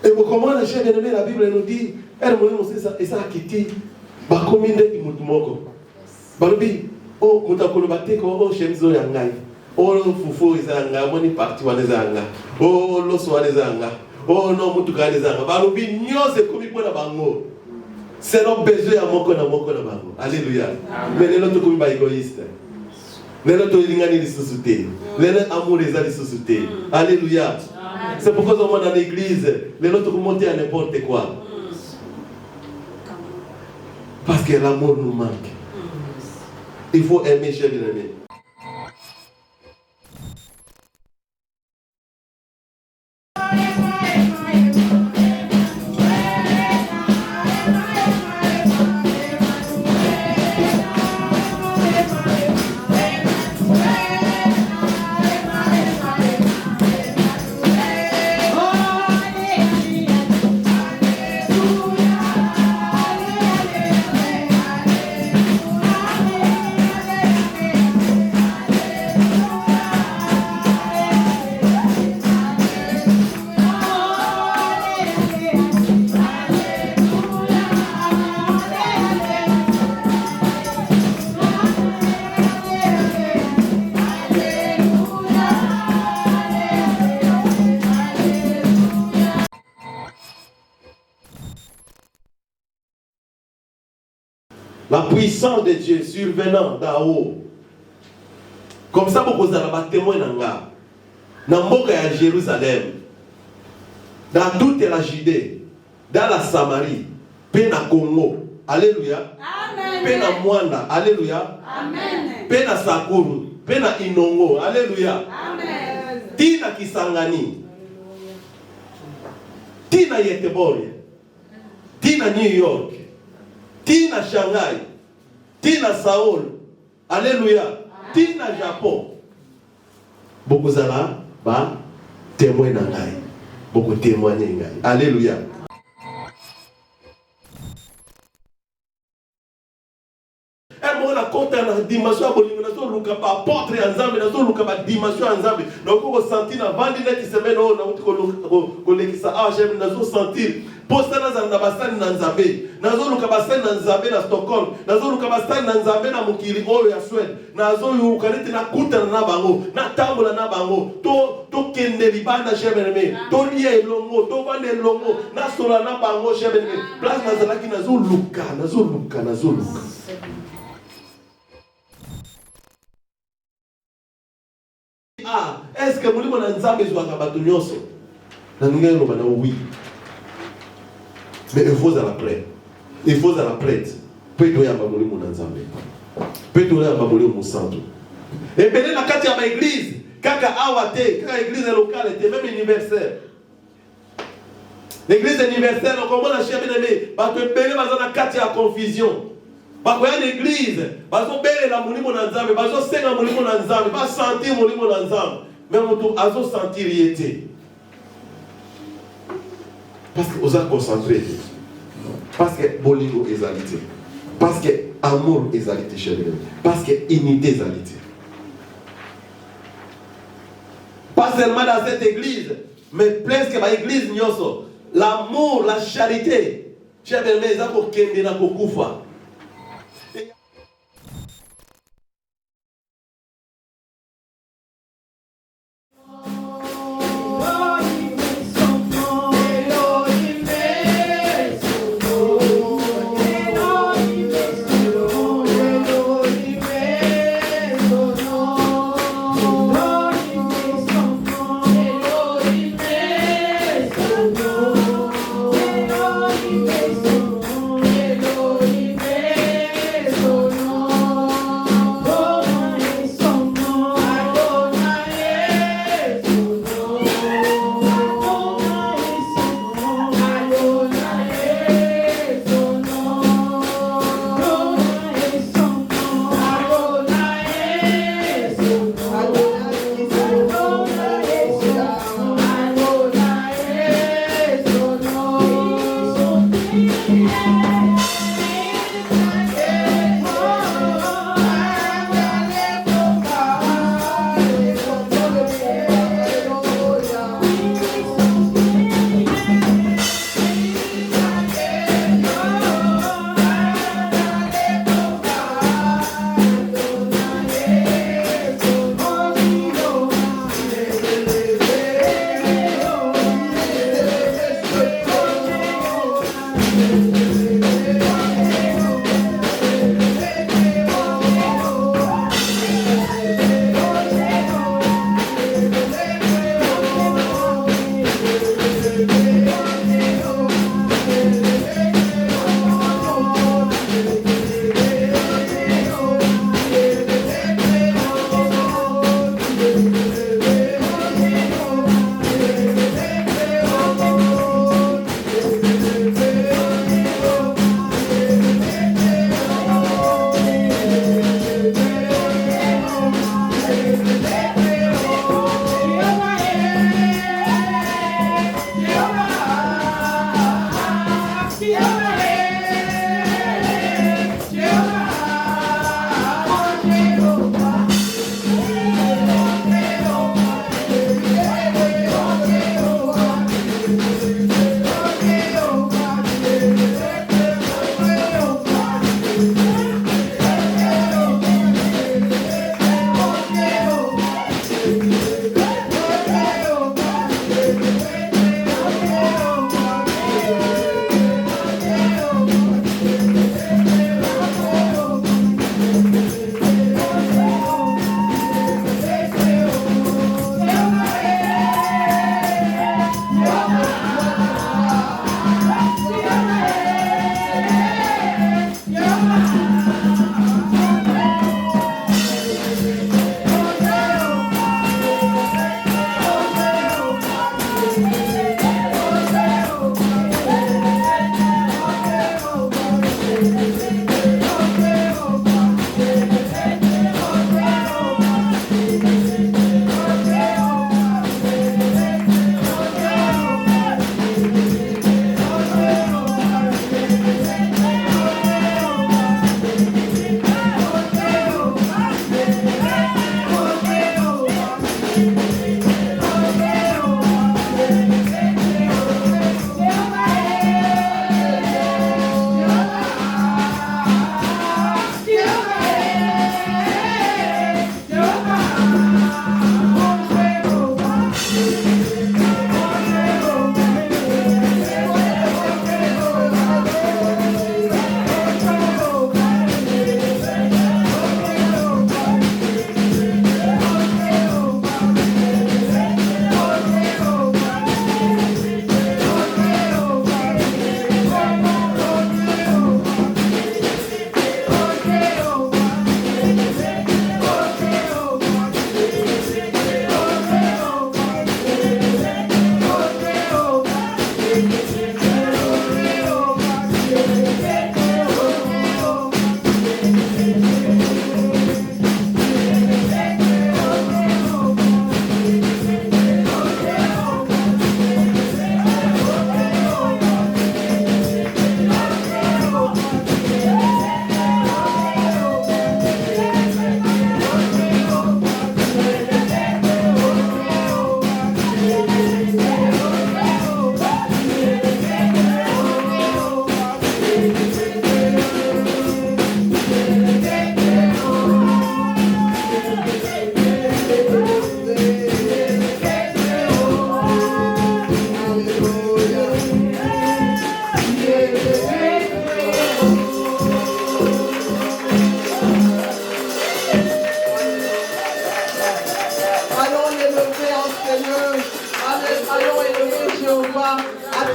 Et comment la chère bien-aimée, la Bible nous dit, elle m'a dit ça, et ça a quitté, bah combien de moutumoko. Balubi, oh, mutakolobate ko, oh, shemzo yangai, oh, fufu izanga, moni parti wanezanga, oh, loso wanezanga, oh, non, mutuka wanezanga. Balubi, nyo se komi kwa na bango. C'est notre besoin à moko na bango. Alléluia. Mais les autres comme égoïste. Les autres lingani les sociétés. Les autres amour les a les sociétés. Alléluia. C'est pourquoi on dans l'église, les autres comme monter à n'importe quoi. Parce que l'amour nous manque. Il faut aimer, cher bien-aimé. La puissance de Dieu survenant d'en haut. Comme ça, vous avez un témoin dans Mboka à Jérusalem, dans toute la Judée, dans la Samarie, Pena Congo, Alléluia. Amen. Pena Mwanda, Alléluia. Amen. Pena Sakuru, Pena Inongo, Alléluia. Amen. Tina Kisangani, Tina Yetebori, Tina New York, Tina Shanghai, Tina Saoul, Alléluia, Tina Japon. Beaucoup zala, ba témoin nangai, beaucoup témoigner ngai. Alléluia. On a compté la dimension à Bolingo, nous avons lu par porte ensemble, nous avons lu par dimension ensemble. Nous avons senti dans 20 qui semaine, nous avons senti. Posta na basani na Nzambe. Nazo luka basani na Nzambe na Stockholm. Nazo luka basani na Nzambe na mukili oyo ya Sweden. Nazo yukariti na kuta na bango. Na tambola na bango. To kende libanda shebeneme. To liye elongo. To vande elongo. Na sola na bango shebeneme. Place nazalaki nazo luka. Ah, est-ce que mulimo na Nzambe zwaka bato nyonso? Na ngelo bana oui. Mais il faut à la prête. Il faut à la prête. Peut-être à Baboli mon Nzambe. Peut-être à Baboli mon centre. Et bien la carte à ma église, kaka awate, kaka église locale, était même universelle. L'église universelle, on commence à chercher bien-aimé. Parce que bien dans la carte à confusion. Parce qu'il y a une église, parce que bien la mouli mon Nzambe, parce que c'est un mouli mon Nzambe, pas sentir mouli mon Nzambe, mais on doit sentir riété. Parce que vous êtes concentré. Parce que bolingo est alité. Parce que amour est alité chez lui. Parce que unité est alité. Pas seulement dans cette église, mais presque dans l'église, l'amour, la charité. Chez lui, ils ont kende na kokufa.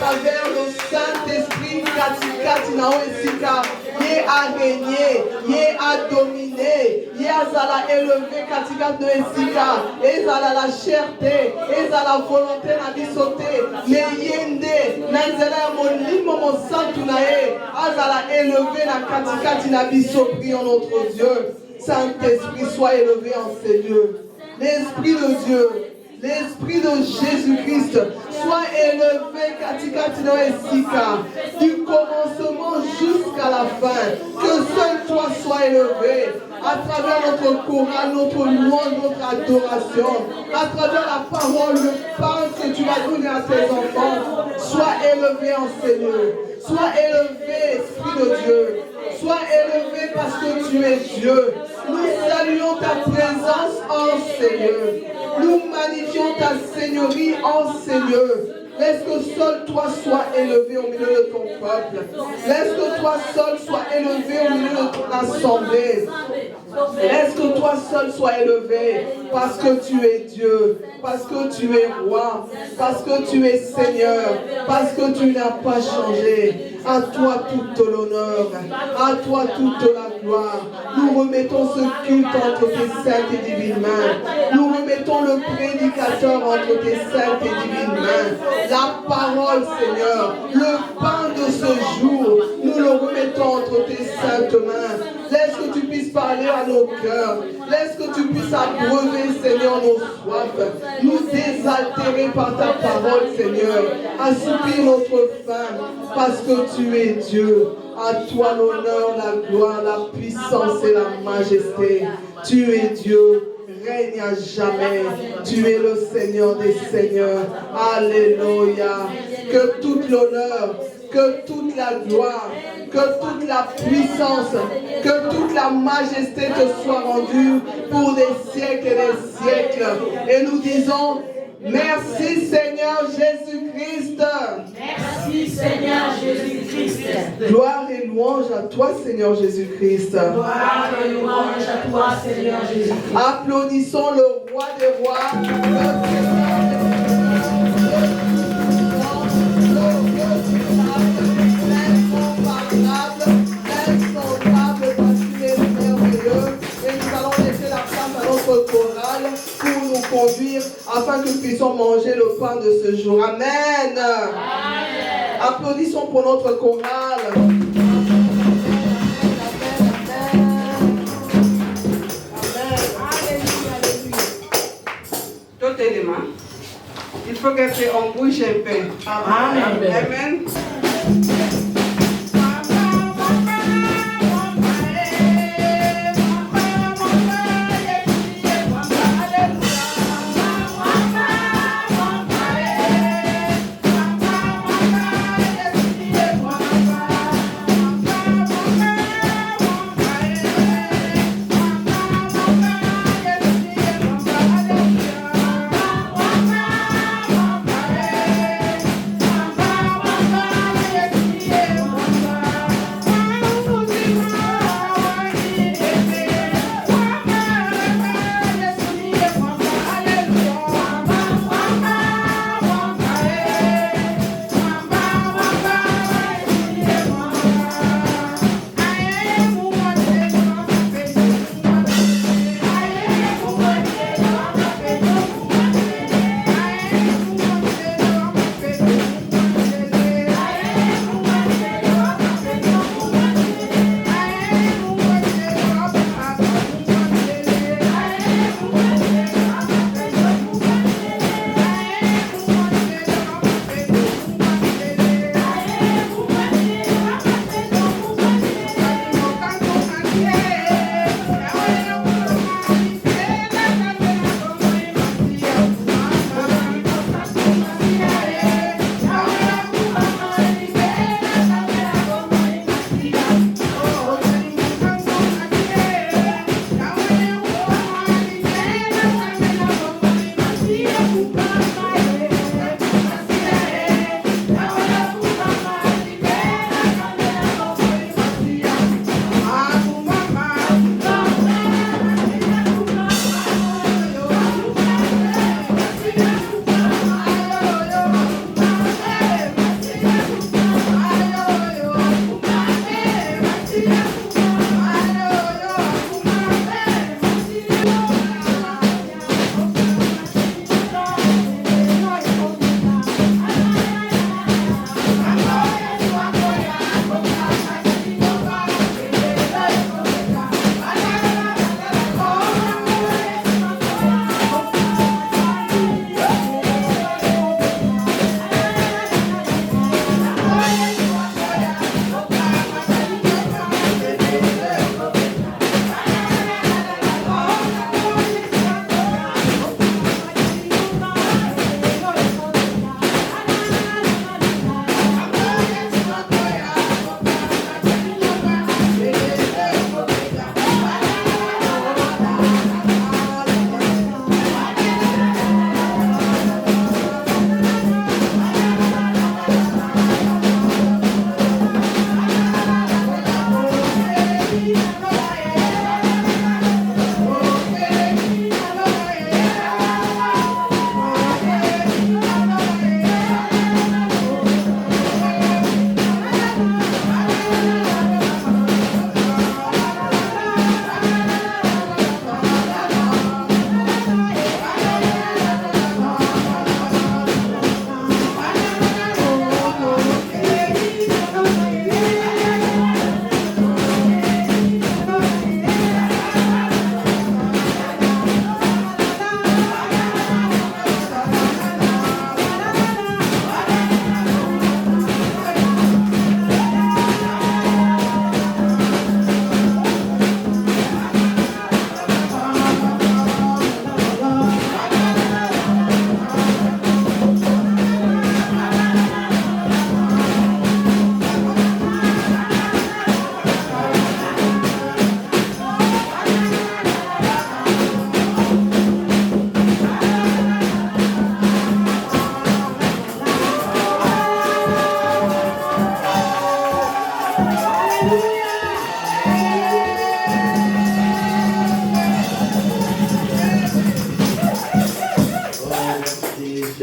travers le Saint-Esprit, Kati Nao Esika, Yé a régné, Yé a dominé, Yé a zala élevé, Katika no Esika, Ezala la cherté, Ezala la volonté na bisoté, le yende, Nanzela molimo mosantu nae, Azala élevé na Katika na biso, prions notre Dieu. Saint-Esprit, sois élevé en ces lieux. L'Esprit de Dieu, l'Esprit de Jésus-Christ, sois élevé, Katikatino et Sika, du commencement jusqu'à la fin. Que seul toi sois élevé, à travers notre chorale, notre louange, notre adoration, à travers la parole, le pain que tu vas donner à tes enfants. Sois élevé en ces lieux. Sois élevé, Esprit de Dieu. Sois élevé parce que tu es Dieu. Nous saluons ta présence en ces lieux. Nous magnifions ta seigneurie en ces lieux. Laisse que seul toi sois élevé au milieu de ton peuple. Laisse que toi seul sois élevé au milieu de ton assemblée. Laisse que toi seul sois élevé parce que tu es Dieu, parce que tu es roi, parce que tu es Seigneur, parce que tu n'as pas changé. À toi toute l'honneur, à toi toute la gloire. Nous remettons ce culte entre tes saintes et divines mains. Nous remettons le prédicateur entre tes saintes et divines mains. La parole, Seigneur, le pain de ce jour, nous le remettons entre tes saintes mains. Laisse que tu puisses parler à nos cœurs. Laisse que tu puisses abreuver, Seigneur, nos soifs. Nous désaltérer par ta parole, Seigneur. Assoupir notre faim parce que tu es Dieu. À toi l'honneur, la gloire, la puissance et la majesté. Tu es Dieu. Règne à jamais. Tu es le Seigneur des Seigneurs. Alléluia. Que toute l'honneur, que toute la gloire, que toute la puissance, que toute la majesté te soit rendue pour des siècles et des siècles. Et nous disons, merci Seigneur Jésus-Christ. Merci Seigneur Jésus-Christ. Gloire et louange à toi Seigneur Jésus-Christ. Gloire et louange à toi Seigneur Jésus-Christ. Applaudissons le roi des rois, le Seigneur des pour nous conduire afin que nous puissions manger le pain de ce jour. Amen. Amen. Applaudissons pour notre chorale. Tout élément. Il faut qu'on bouge un peu. Amen. Amen. Bye.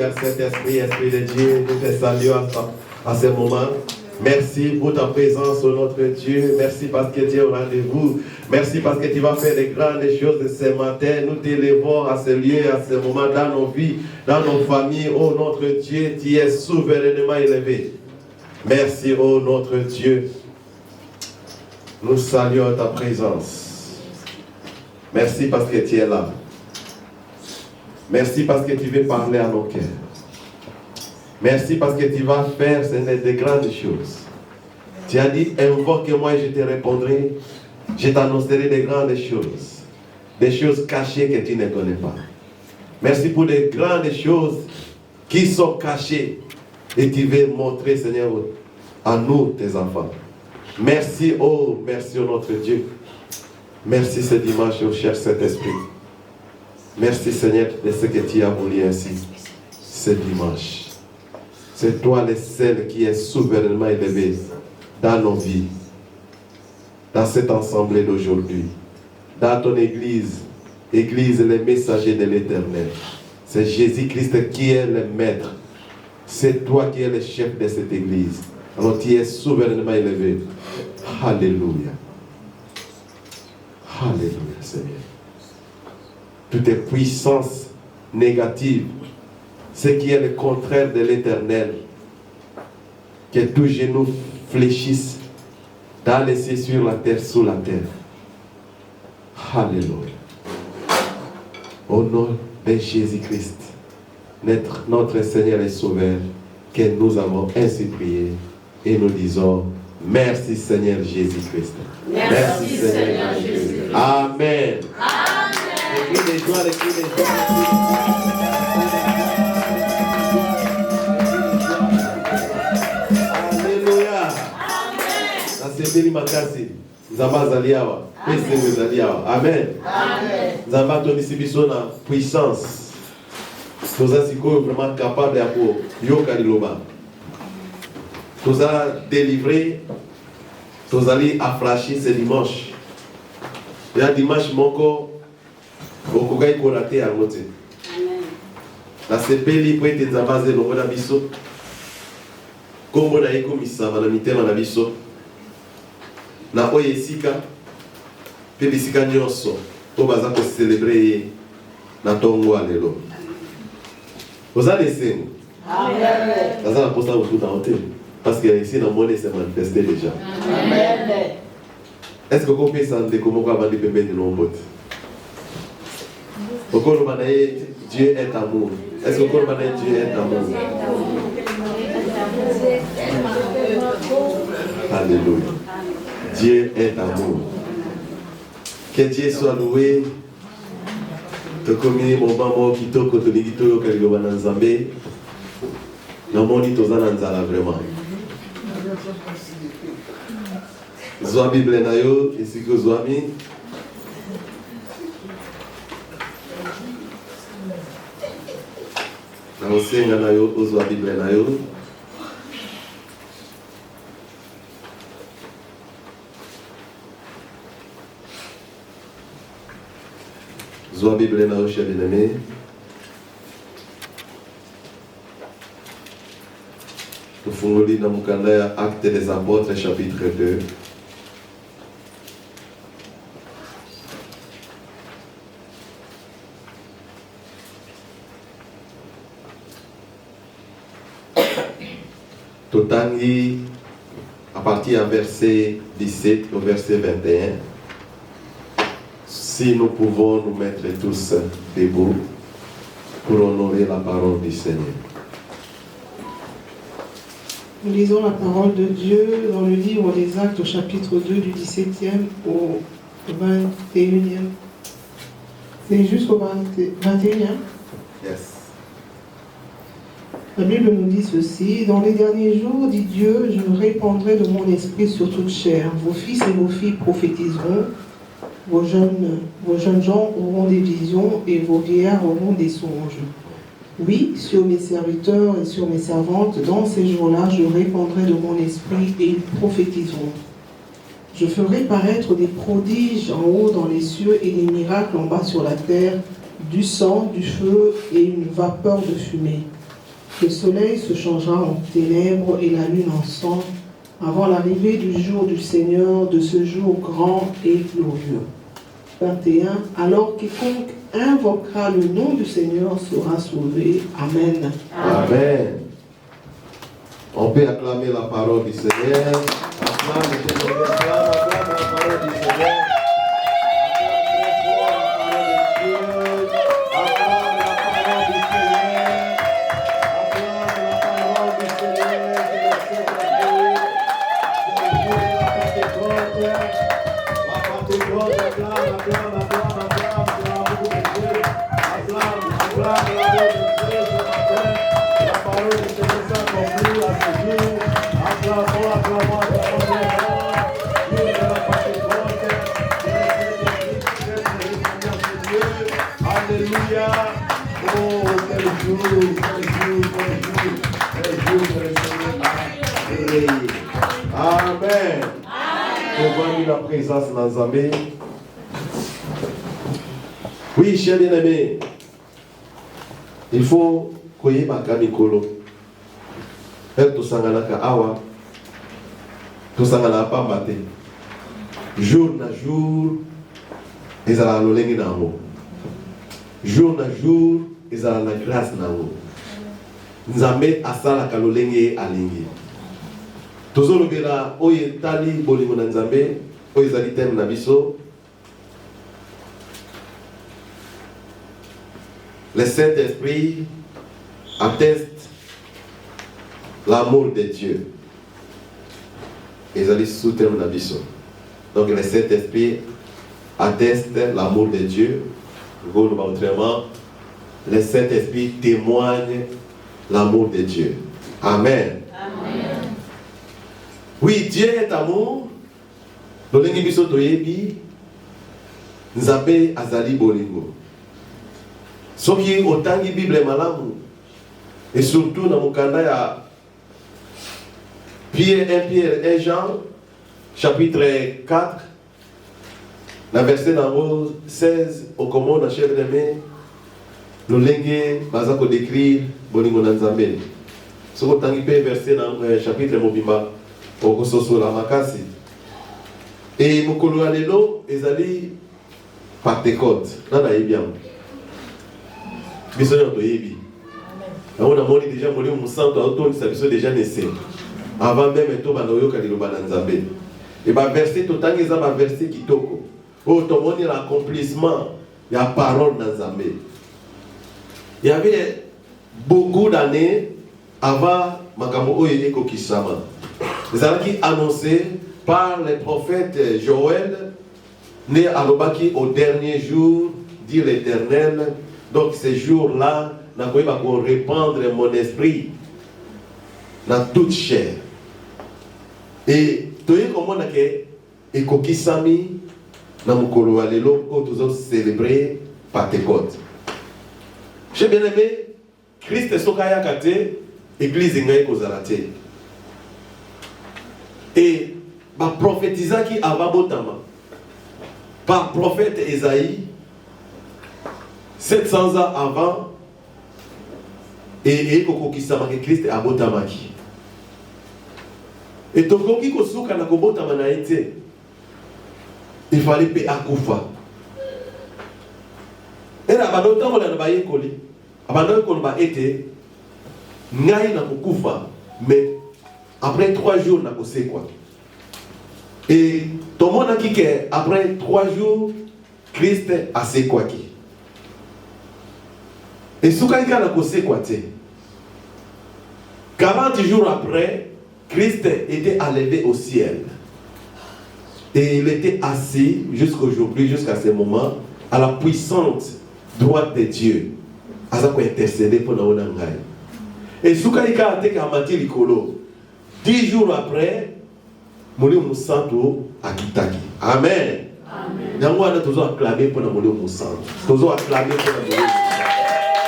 cher Saint-Esprit, Esprit de Dieu, nous te saluons à ce moment. Merci pour ta présence, oh notre Dieu. Merci parce que tu es au rendez-vous. Merci parce que tu vas faire de grandes choses ce matin. Nous t'élevons à ce lieu, à ce moment dans nos vies, dans nos familles. Oh notre Dieu, tu es souverainement élevé. Merci, oh notre Dieu. Nous saluons ta présence. Merci parce que tu es là. Merci parce que tu veux parler à nos cœurs. Merci parce que tu vas faire de grandes choses. Tu as dit, invoque-moi et je te répondrai. Je t'annoncerai de grandes choses. Des choses cachées que tu ne connais pas. Merci pour des grandes choses qui sont cachées. Et tu veux montrer, Seigneur, à nous, tes enfants. Merci, oh, merci, oh notre Dieu. Merci ce dimanche, oh cher Saint-Esprit. Merci, Seigneur, de ce que tu as voulu ainsi, ce dimanche. C'est toi le seul qui est souverainement élevé dans nos vies, dans cette assemblée d'aujourd'hui, dans ton église, église les messagers de l'Éternel. C'est Jésus-Christ qui est le maître. C'est toi qui es le chef de cette église. Alors tu es souverainement élevé. Alléluia. Alléluia, Seigneur. Toutes les puissances négatives, ce qui est le contraire de l'Éternel, que tous genoux fléchissent dans les cieux, sur la terre, sous la terre. Alléluia. Au nom de Jésus-Christ, notre Seigneur et Sauveur, que nous avons ainsi prié et nous disons merci Seigneur Jésus-Christ. Merci Seigneur Jésus-Christ. Amen. Amen. Les cris de joie, les cris de joie. Nasepeli makasi nzamba azali awa esengo ezali awa. Amen. Nzamba atondisi biso na puissance. Toza sikoyo vraiment capable ya koyoka liloba. Toza délivré. Tozali affranchi ce dimanche. Ya dimanche moko okokai korate yango te. Nasepeli po ete nzamba aza elongo na biso. Kombo na ye komisama na mitema na biso. Na oyo esika mpe bisika nyonso po baza kocelebre ye na ntongo ya lelo. Oza na esengo naza na mposa kotuta ngo te parce que ici namoni se manifeste déjà. Est-ce que okopesa ndeko moko abandi pembeni na ombo te? Okoloba na ye Dieu est amour. Est-ce que okoloba na ye Dieu est amour? Alléluia. Dieu est amour. Que Dieu soit loué. Tokomi moment kitoko tolingi toyoka liloba na Nzambe. Namoni toza na nzala vraiment. Zwa Bible na yo esika ozwami. Na osenga na yo ozwa Bible na yo. Zwa Bible na yo, cher bien-aimé. Tufunguli na mukanda ya Actes des Apôtres, chapitre 2. Totangi à partir du verset 17 au verset 21. Si nous pouvons nous mettre tous debout pour honorer la parole du Seigneur. Nous lisons la parole de Dieu dans le livre des Actes au chapitre 2 du 17e au 21e. C'est jusqu'au 21e. Yes. La Bible nous dit ceci: dans les derniers jours, dit Dieu, je répandrai de mon esprit sur toute chair. Vos fils et vos filles prophétiseront, vos jeunes gens auront des visions et vos vieillards auront des songes. Oui, sur mes serviteurs et sur mes servantes, dans ces jours-là, je répandrai de mon esprit et ils prophétiseront. Je ferai paraître des prodiges en haut dans les cieux et des miracles en bas sur la terre, du sang, du feu et une vapeur de fumée. Le soleil se changera en ténèbres et la lune en sang avant l'arrivée du jour du Seigneur, de ce jour grand et glorieux. 21. Alors quiconque invoquera le nom du Seigneur sera sauvé. Amen. Amen. On peut acclamer la parole du Seigneur. Acclame la parole du Seigneur. Alléluia. Oh, quel jour, quel jour, quel jour. Amen. Devant la présence de Nazamé. Oui, chers bien-aimés, il faut koye makamikolo. Elle to sangana ka awa, to sangana pambate. Jour na jour, ils allaient à l'olengi nango. Jour na jour, ils allaient à la grâce nango. Nzambe asala ka l'olengi alingi. Tozolo bela oye tali bolingo na Nzambe, oye zali tem na biso. Le Saint-Esprit atteste l'amour de Dieu. Ils allaient sous terme na biso. Donc le Saint-Esprit atteste l'amour de Dieu. Autrement, le Saint-Esprit témoigne l'amour de Dieu. Amen. Amen. Oui, Dieu est amour. Lolengi biso toyebi Nzambe azali bolingo. Soki otangi Bible malamu et surtout dans mukanda ya Pierre 1 Jean chapitre 4 la verset numéro 16 au commande chef de main lolenge bazako décrire bolingo na Nzambe. Soko tangi pe verset dans chapitre mobimba okososo la makasi. Et mokolo alelo ezali Pentecôte. Nana yebiam. Biso nyoto yebi. On a moni déjà moni musanto auto ça biso déjà naissé. Avant même to bana yoka liloba na Nzambe. Et ba verset to tangi za ba verset kitoko. Oh to moni l'accomplissement la parole na Nzambe. Il y avait beaucoup d'années avant makambo oyo ekokisama. Les années qui annoncé par le prophète Joël, né à Lobaki au dernier jour, dit l'Éternel. Donc ces jours-là, je vais répandre mon esprit dans toute chair. Et tu sais comment on a et kokisami na mukolo alelo ko tous célébrer Pentecôte. J'ai bien aimé Christ sokaya kate église ngai kozalate. Et ba prophétisa qui avabotama par prophète Esaïe 700 ans avant et kokokisama que Christ abotamaki. Et tokoki kosuka na kobotama na ete. Il fallait payer à Koufa. Et là, on a baye koli. Abandon qu'on va été ngai na Koufa, mais après 3 jours na kose quoi. Et tout le monde a dit qu'après 3 jours, Christ a sé quoi qui. Et ce qu'il a kose quoi te. 40 jours après, Christ était enlevé au ciel. Et il était assis jusqu'aujourd'hui, jusqu'à ce moment, à la puissante droite de Dieu. À ça qu'on intercédé pour nous. Et ce qu'il a été amati likolo. 10 jours après, Moli Musanto akitaki. Amen. Amen. Nous avons toujours acclamé pour Moli Musanto. Toujours acclamé pour Moli Musanto.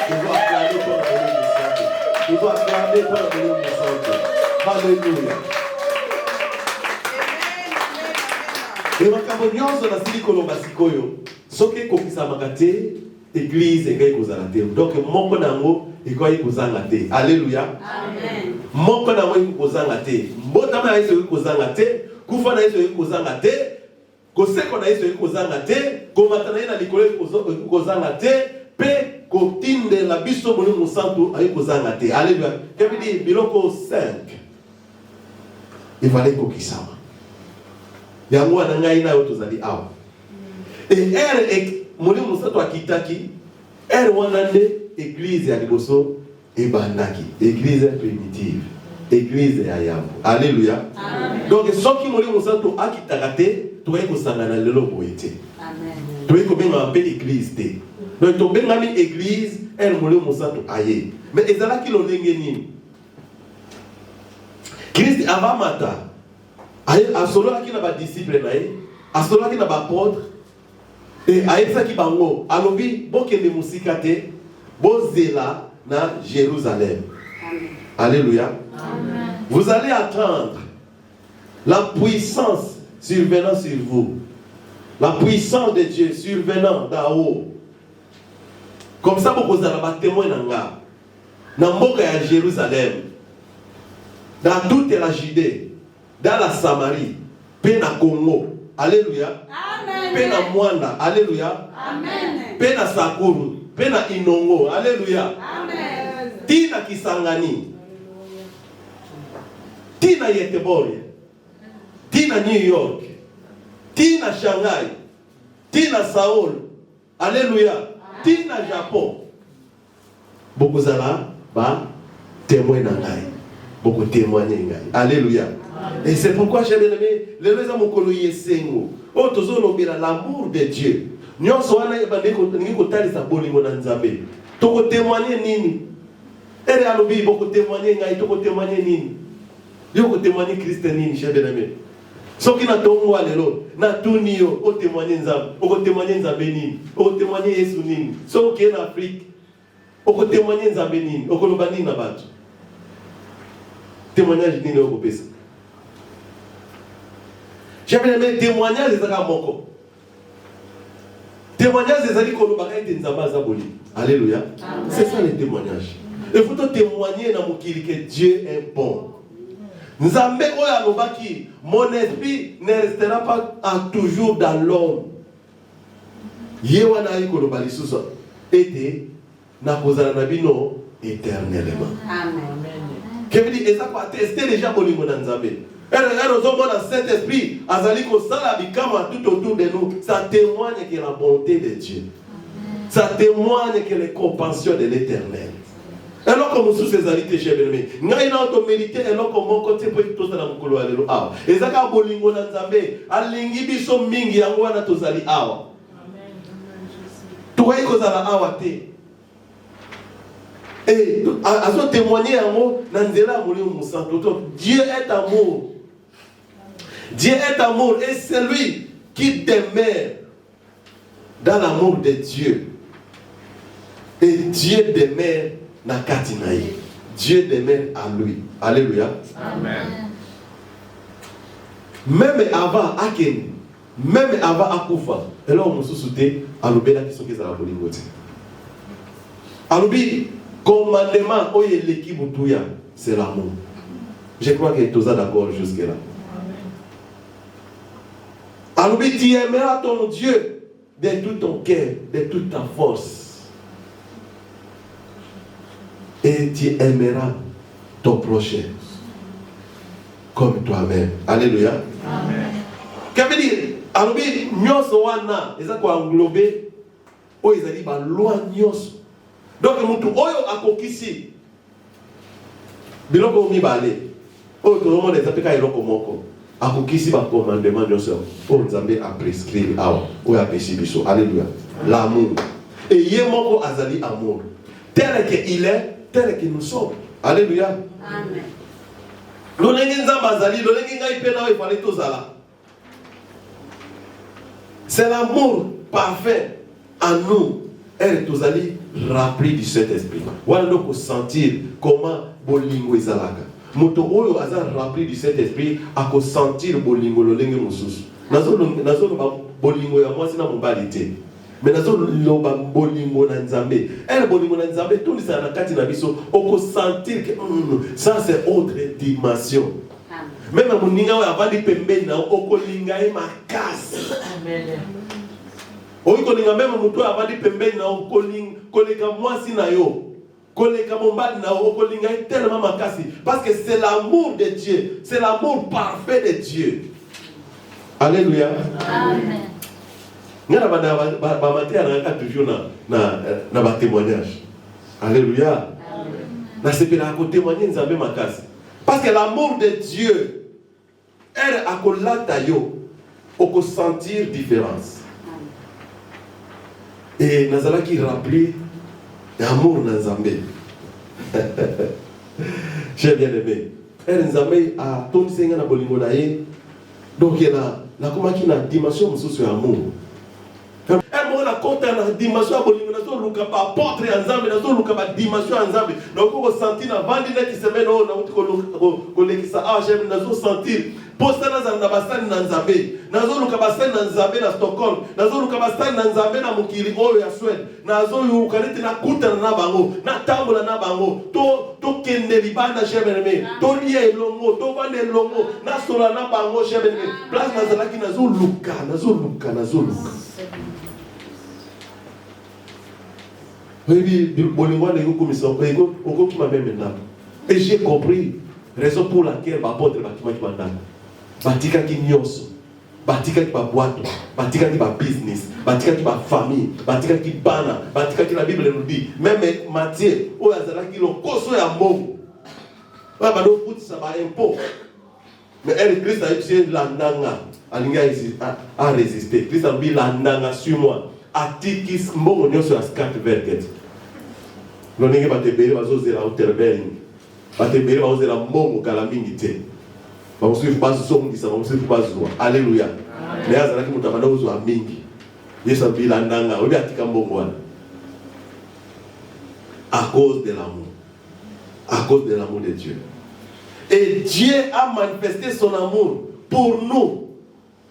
Toujours acclamé pour Moli Musanto. Toujours acclamé pour Moli Musanto. Alléluia. Et makambo nyonso na sili koloba sikoyo soki kokisa makate église ngai kozala te. Donc moko nango ekoki kozanga te. Alléluia. Amen. Moko na moi kozanga te. Mbotama na yeso kozanga te. Kufa na yeso kozanga te. Koseko na yeso kozanga te. Komata na ye na likolo kozanga te. Pe kotinde la biso Molimo Santo ayi kozanga te. Alléluia. Kebi di biloko 5. Il fallait kokisama. Yango wana ngai na yo tozali awa. Et Molimo Santo akitaki wana nde église ya liboso ebandaki. Église primitive. Église ya yambo. Alléluia. Amen. Donc soki Molimo Santo akitaka te, toyei kosangana lelo boye te. Amen. Toyei kobenga mpe église te. Donc tobengami église Molimo Santo aye. Mais ezalaki lolenge nini? Christ avamata asololaki na badisciple na ye, asololaki na bapôtre, et ayebisaki bango alobi bokende mosika te, bozela na Jérusalem. Amen. Alléluia. Amen. Vous allez attendre la puissance survenant sur vous, la puissance de Dieu survenant d'en haut. Comme ça vous allez être témoin dans mboka ya Jérusalem, dans toute la Judée, dans la Samarie, pe na Congo. Alléluia. Amen. Pe na Mwanda. Alléluia. Amen. Pe na Sakuru, pe na Inongo. Alléluia. Amen. Tina Kisangani, tina Yetebori, tina New York, tina Shanghai, tina Seoul. Alléluia. Tina Japon. Beaucoup zala ba témoin na ngai. Beaucoup témoigner ngai. Alléluia. Et c'est pourquoi j'ai bien aimé les raisons mon kolo yesengo. Oh tozo lobela l'amour de Dieu. Nyonso wana ebande ko ningi ko talisa bolingo na Nzambe. To ko témoigner nini? Ere alobi beaucoup témoigner ngai to ko témoigner nini? Yo ko témoigner Christ nini j'ai bien aimé. Soki na tongo alelo na tuni yo o témoigner Nzambe, o ko témoigner Nzambe nini? O ko témoigner Yesu nini? Soki na Afrique o ko témoigner Nzambe nini? O ko loba nini na bato? Témoignage nini o ko pesa? J'avais aimé témoignage des Agamoko. Témoignage des Alikolobakai de Nzamazaboli. Alléluia. C'est ça les témoignages. Il faut témoigner dans mon que Dieu est bon. Nzambe Oyalobaki, mon esprit ne restera pas à toujours dans l'homme. Yewana Ikolobali Sousa. Était Nakozala Nabino éternellement. Amen. Qui veut dire, et ça peut attester déjà Bolingo Nzambe. Et le Saint-Esprit, tout autour de nous, ça témoigne que la bonté de Dieu. Ça témoigne que les compassions de l'Éternel. Et là, comme nous sommes ces alliés, chers amis, nous avons mérité, et là, comme mon côté, pour tout ça, nous avons dit, ah, et ça, quand Bolingo Nzambe, alingi biso mingi, yango na tozali awa. Toi, que ça la awa te. Et à ce témoigner amour, Dieu est amour. Dieu est amour et c'est lui qui demeure dans l'amour de Dieu. Et Dieu demeure dans Katinaï. Dieu demeure à lui. Alléluia. Amen. Même avant Aken, même avant Akufa, et là on se soutient à l'obéla qui sont qui à la bolingote. À l'obéla, commandement, l'équipe c'est l'amour. Je crois que tu es d'accord jusque-là. Alors, tu aimeras ton Dieu de tout ton cœur, de toute ta force. Et tu aimeras ton prochain comme toi-même. Alléluia. Amen. Qu'est-ce que dire? Alors, nous wana, ils ont englobé, ils ont dit, loin nyos. Donc, nous oyo akokisi. Biloko mi balé. Oh, tout le monde est appelé Kairoko Moko. Akokisi ba commandement nyonso. Oh, Nzambe a prescrit awa. Oh, a péché biso. Alléluia. L'amour. Et yé moko azali amour. Tel que il est, tel que nous sommes. Alléluia. Amen. Lolenge Nzambe azali, lolenge ngai pe na ifale tozala. C'est l'amour parfait en nous. Et tozali rempli du Saint-Esprit. Voilà donc sentir comment bolingo ezalaka. Moto oyo azal rempli du Saint-Esprit a sentir bolingo lolenge mususu. Nazo bolingo ya mwasi na mobali te. mais nazo loba bolingo na nzambe. Elle bolingo na nzambe tout ça na kati na biso oko sentir que ça c'est autre dimension. Même à mon ninga avant de pembe na oko linga e makasi. Amen. Oyi kolinga même mutu avant de pembe na oko kolinga mwasi na yo. Kolinga mombali na oko linga e tellement makasi parce que c'est l'amour de Dieu, c'est l'amour parfait de Dieu. Alléluia. Amen. Ngana ba maté na toujours na témoignage. Alléluia. Na sepela ko témoigner nzambe makasi. Parce que l'amour de Dieu elle a kolata yo oko sentir différence. Et nazala qui rappeler l'amour na nzambe. J'ai bien aimé. Elle nzambe a ton senga na bolingo na ye. Donc il la comment qui na dimension mususu ya amour. Elle m'a raconté la dimension bolingo na zo luka pa apôtre nzambe na zo luka ba dimension nzambe. Donc ko sentir na vandi net semaine on na ko lekisa j'aime na zo sentir posta na zanda basani na nzambe. Na zo luka basani na nzambe na Stockholm. Na zo luka basani na nzambe na mukili oyo ya Sweden. Na zo yuka neti na kutana na bango, na tambola na bango. To kende libanda chebeleme. To lié longo, to vande longo, na sola na bango chebeleme. Place na zalaki na zo luka. Et j'ai compris raison pour laquelle l'apôtre batika ki nyonso, batika ki boîte, batika ki business, batika ki famille, batika ki bana, batika ki la Bible nous dit même Matthieu o azala ki lo koso ya mbongo ba do putisa ba impôt. Mais elle Christ a dit la ndanga alinga a résister. Christ a dit la ndanga sur moi. Atikis mbongo nyonso ya skat verget. Lonenge batebele bazozela hotelbel. Batebele bazozela mbongo kala mingi te. Bamusufu bazongisa bamusufu bazwa. Alléluia. Mais azalaki mutabana uzwa mingi. Yesu bila ndanga obi atika mbongo wana. À cause de l'amour. À cause de l'amour de Dieu. Et Dieu a manifesté son amour pour nous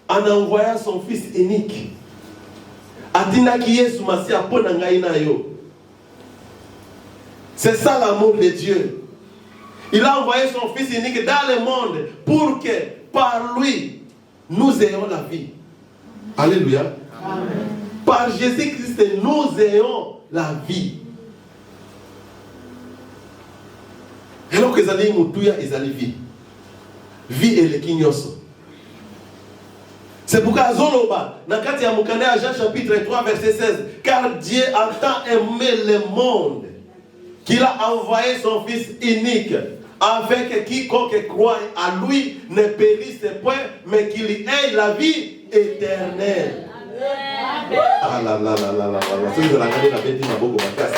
en envoyant son fils unique. C'est ça l'amour de Dieu. Il a envoyé son fils unique dans le monde pour que par lui nous ayons la vie. Alléluia. Amen. Par Jésus-Christ nous ayons la vie. Alors que les moutuya et les vie. Vie et le kinyoso. C'est pourquoi Zoloba, dans Jean chapitre 3 verset 16, car Dieu a tant aimé le monde qu'il a envoyé son fils unique, afin que quiconque croit à lui ne périsse point, mais qu'il ait la vie éternelle. Ah là là là là là là. Soyez dans la gare de la bête de Bogo Bakas.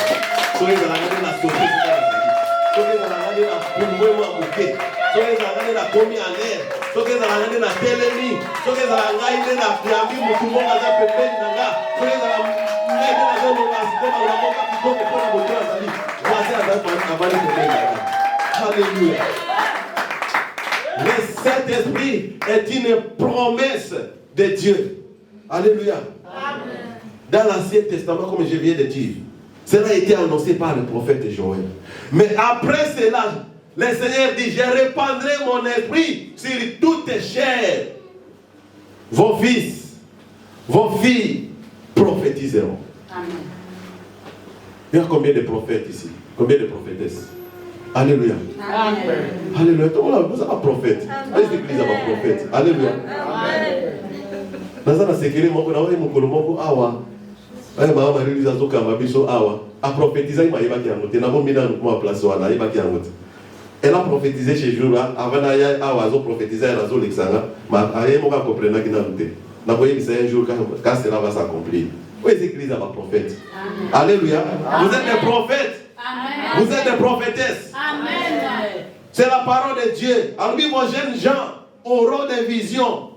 Soyez dans la gare de la Sophie. Soyez dans la gare de la Pumouema Mouké. Soyez dans la gare de la Komi en l'air. Soyez dans la gare de la Télémi. Soyez dans la gare de la Fiambi Moutoumon Maza Pepe Nanga. Soyez dans la gare de la zone où on se la boca qui tombe pour la bouteille à Zali. Voici à Zali pour la Alléluia. Le Saint-Esprit est une promesse de Dieu. Alléluia. Amen. Dans l'Ancien Testament, comme je viens de dire, cela a été annoncé par le prophète Joël. Mais après cela, le Seigneur dit, je répandrai mon esprit sur toute chair. Vos fils, vos filles prophétiseront. Amen. Il y a combien de prophètes ici? Combien de prophétesses? Alléluia. Amen. Alléluia. Vous avez un prophète. L'église a un prophète. Alléluia. Amen. Nazana sekele moko na wewe mukolo moko awa ay mama mariliza zoka mabiso awa a prophétisé ma yebaki yango te na bombi na ko place wana yebaki yango te. Elle a prophétisé chez Joura avant ya awa zo prophétiser na zo lexanga ma aye moka comprendre ki na te na boye c'est un jour quand cela va s'accomplir. Oui, l'église a un prophète. Amen. Alléluia. Amen. Vous êtes des prophètes. Amen. Vous êtes des prophétesses. Amen. C'est la parole de Dieu. Alors vos jeunes gens auront des visions.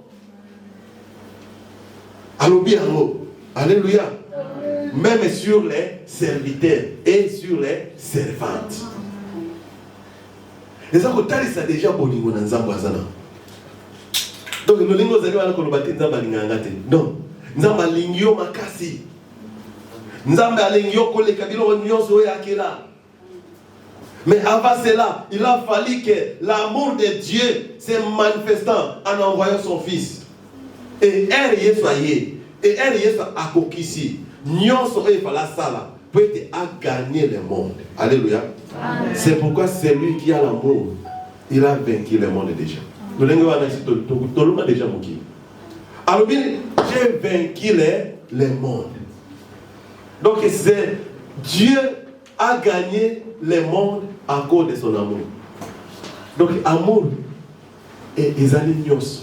Alléluia. Même sur les serviteurs et sur les servantes. Les gens qui déjà bolingo na nzambo azana. Donc le lingo zali wana kolobati nzamba linganga te. Non. Nzamba lingio makasi. Nzambe alengio kole kabilo nyonso yakela. Mais avant cela, il a fallu que l'amour de Dieu se manifestant en envoyant son fils. Et elle Yesu aye, et elle Yesu akokisi. Nyonso e fala sala peut à gagner le monde. Alléluia. C'est pourquoi celui qui a l'amour, il a vaincu le monde déjà. Nous l'avons déjà mouki. Alors bien, j'ai vaincu le monde. Donc c'est Dieu a gagné le monde à cause de son amour. Donc amour et les alignos.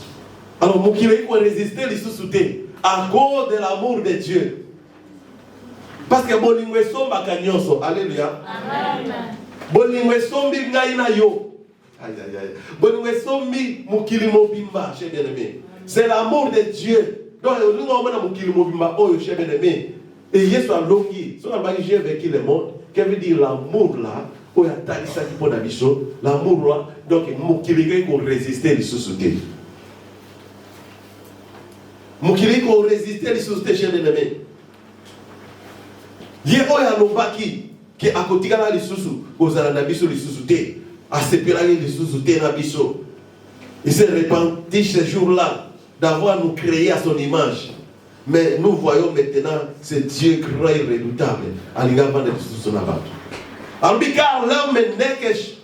Alors mouki il faut résister les sous-soutés à cause de l'amour de Dieu. Parce que bolingwe somba kanyoso. Alléluia. Amen. Bolingwe sombi ngaina yo. Aïe aïe aïe. Bolingwe sombi mukili mobimba, cher bien-aimé. C'est l'amour de Dieu. Donc nous avons mukili mobimba, oh cher bien-aimé. Et Yesu a longi. Son albagi j'ai vécu le monde. Qu'est-ce que veut dire l'amour là? Oh ya talisa qui pona biso. L'amour là. Donc mukili ko résister les sous-soutés. Mukili ko résister les sous-soutés, cher bien-aimé. Ye oya lobaki ke akotikala lisusu kozala na biso lisusu te asepelaki lisusu te na biso. Il s'est repenti ce jour-là d'avoir nous créé à son image. Mais nous voyons maintenant ce Dieu grand et redoutable. Alingava de lisusu na bato. Alors car l'homme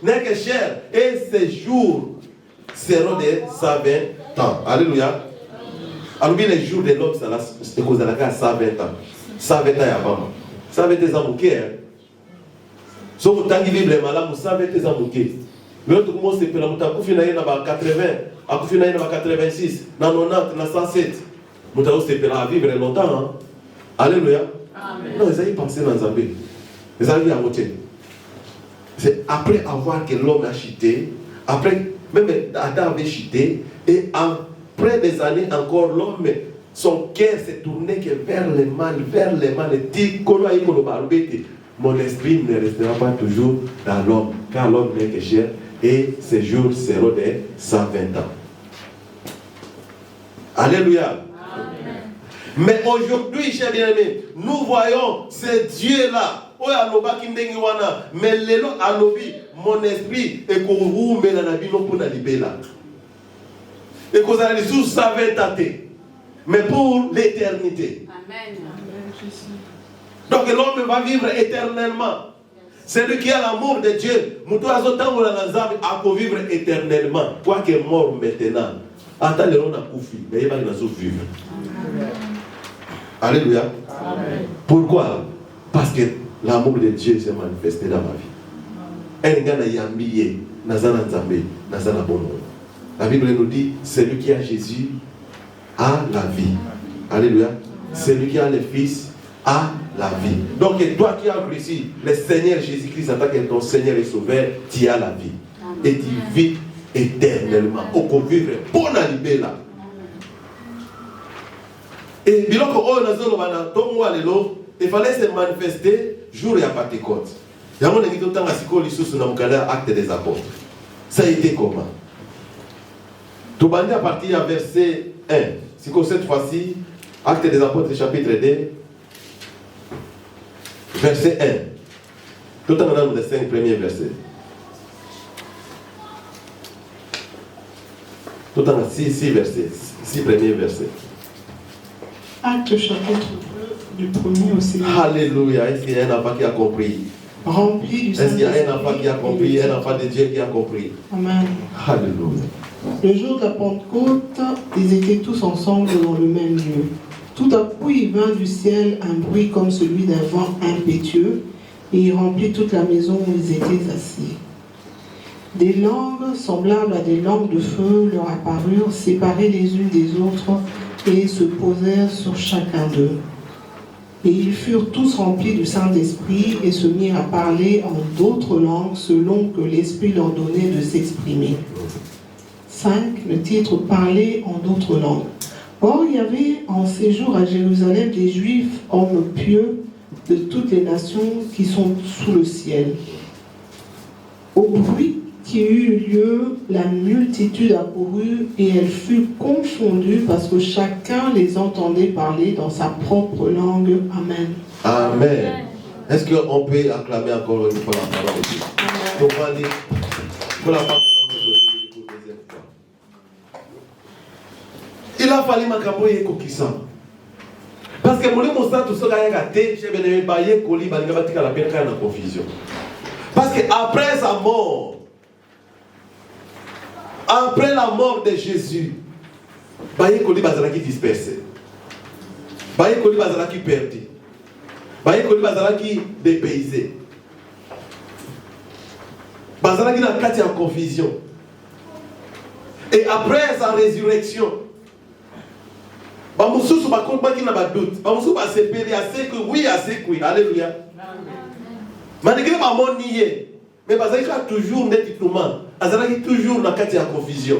n'est que cher et ses jours seront de 120 ans. Alléluia. Alors les jours de l'homme c'est kozala ka 120 ans. 120 ans ya bama. Ça veut dire que si vous avez une Bible, vous savez que vous avez l'autre mot c'est que vous avez 80, vous avez 86, 90, 107. Vous avez vivre longtemps. Alléluia. Non, vous avez pensé dans Zambé. Vous avez à moitié. C'est après avoir que l'homme a chuté, après, même Adam avait chuté, et après des années encore, l'homme. Son cœur s'est tourné que vers le mal, et dit, mon esprit ne restera pas toujours dans l'homme, car l'homme n'est que cher, et ses jours seront de 120 ans. Alléluia. Amen. Mais aujourd'hui, chers bien-aimés, nous voyons ce Dieu-là, mais le mon esprit est pour vous, mais la vie non pour la libérer. Et que vous allez sous 120 ans. Mais pour l'éternité. Amen. Donc l'homme va vivre éternellement. Celui qui a l'amour de Dieu, a vivre éternellement. Quoique mort maintenant. Attends le long à Koufi, mais il va vivre. Alléluia. Amen. Pourquoi? Parce que l'amour de Dieu s'est manifesté dans ma vie. La Bible nous dit, celui qui a Jésus a la vie. Alléluia. Celui qui a le Fils a la vie. Donc toi qui as Christ, le Seigneur Jésus-Christ en tant que ton Seigneur et Sauveur, tu as la vie. Et tu vis éternellement. Au vivre pour la libérer là. Et il fallait se manifester jour et à Pentecôte. Il y a un acte des apôtres. Ça a été comment? Tout le monde à partir à verset 1. C'est comme cette fois-ci, Acte des Apôtres, chapitre 2, verset 1. Tout en allant les 5 premiers versets. Tout en 6 versets. 6 premiers versets. Acte chapitre 2, du premier au 6. Alléluia. Est-ce qu'il y a un enfant qui a compris? Rempli du Saint-Esprit. Est-ce qu'il y a un enfant qui a compris? Un enfant de Dieu qui a compris? Amen. Alléluia. Le jour de la Pentecôte, ils étaient tous ensemble dans le même lieu. Tout à coup, il vint du ciel un bruit comme celui d'un vent impétueux, et il remplit toute la maison où ils étaient assis. Des langues semblables à des langues de feu leur apparurent, séparées les unes des autres, et se posèrent sur chacun d'eux. Et ils furent tous remplis du Saint-Esprit et se mirent à parler en d'autres langues selon que l'Esprit leur donnait de s'exprimer. 5. Le titre « Parler en d'autres langues ». Or, il y avait en séjour à Jérusalem des Juifs, hommes pieux, de toutes les nations qui sont sous le ciel. Au bruit qui eut lieu, la multitude accourut et elle fut confondue parce que chacun les entendait parler dans sa propre langue. Amen. Amen. Est-ce qu'on peut acclamer encore une fois la parole de Dieu? Donc, on va dire, pour la parole de Dieu, deuxième fois. Il a fallu m'accaboyer et coquissant. Parce que mon Dieu, tout ce qui a été, j'ai bien aimé, il y a colis, il y a la confusion. Parce qu'après sa mort, après la mort de Jésus, il y a colis qui dispersé. Il y a colis qui perdu. Baye koli bazalaki dépaysé. Bazalaki na kati en confusion. Et après sa résurrection, bamususu bakombaki na badoute. Bamususu basepeli assez que oui, assez que alléluia. Malgré ma monier, mais bazalaki toujours net tout azalaki toujours na kati en confusion.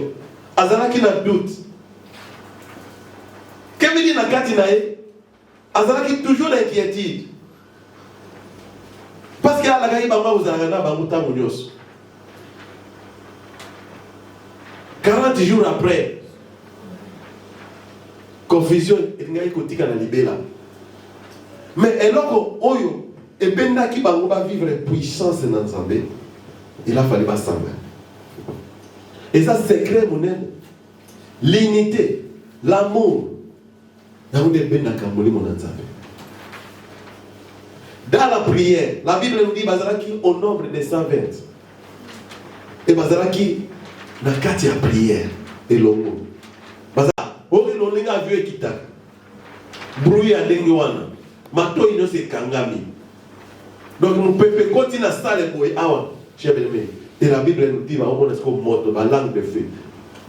Azalaki na doute. Kevin na kati na ye, azalaki toujours d'inquiétude. Parce qu'il y a la gaïba vous avez 40 jours après, confusion et il y a une libéla. Mais alors oyo et benda qui va vivre puissance dans Zambé, il a fallu s'engager. Et ça c'est secret mon aide, l'unité, l'amour. Dans des benda kamoli mon Zambé. Dans la prière, la Bible nous dit Bazaraki au nombre de 120. Et Bazaraki n'a qu'à la prière et l'homme. Bazaraki, on a vu qui t'a brouillé à l'enguana. Mato il ne s'est kangami. Donc nous pouvons continuer à s'aller pour y avoir. Et la Bible nous dit on est comme mort dans la langue de feu.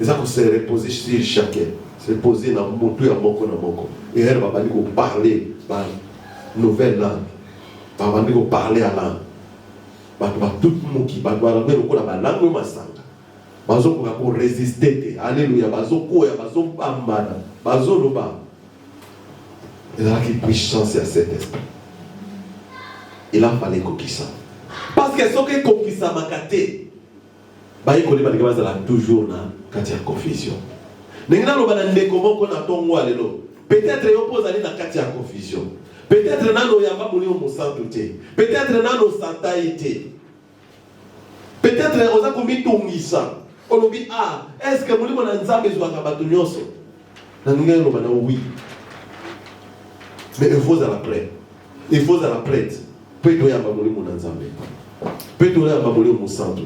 Et ça, c'est reposer sur chacun. C'est reposer dans le monde, dans le monde. Et elle va parler par nouvelle langue. Papa nous parler à langue. Papa tout le monde qui va nous la langue masanga. Bazo pour résister. Alléluia. Bazo koya, bazo amana, bazo loba. Il a qui puissance à cet esprit. Il a fallu coquissa. Parce que ce que coquissa m'a caté. Bah il connaît pas que ça toujours na katia confusion. N'engina lo banane comment qu'on attend moi lelo. Peut-être il oppose aller na katia confusion. Peut-être nano yamba muli au santé. Peut-être nano santa été. Peut-être oza komi tungisa. Olobi ah, est-ce que muli mona nzambe zwa ka batu nyonso? Na ngena lo bana oui. Mais il faut à la prête. Il faut à la prête. Peut-être yamba muli mona nzambe. Peut-être yamba muli au santo.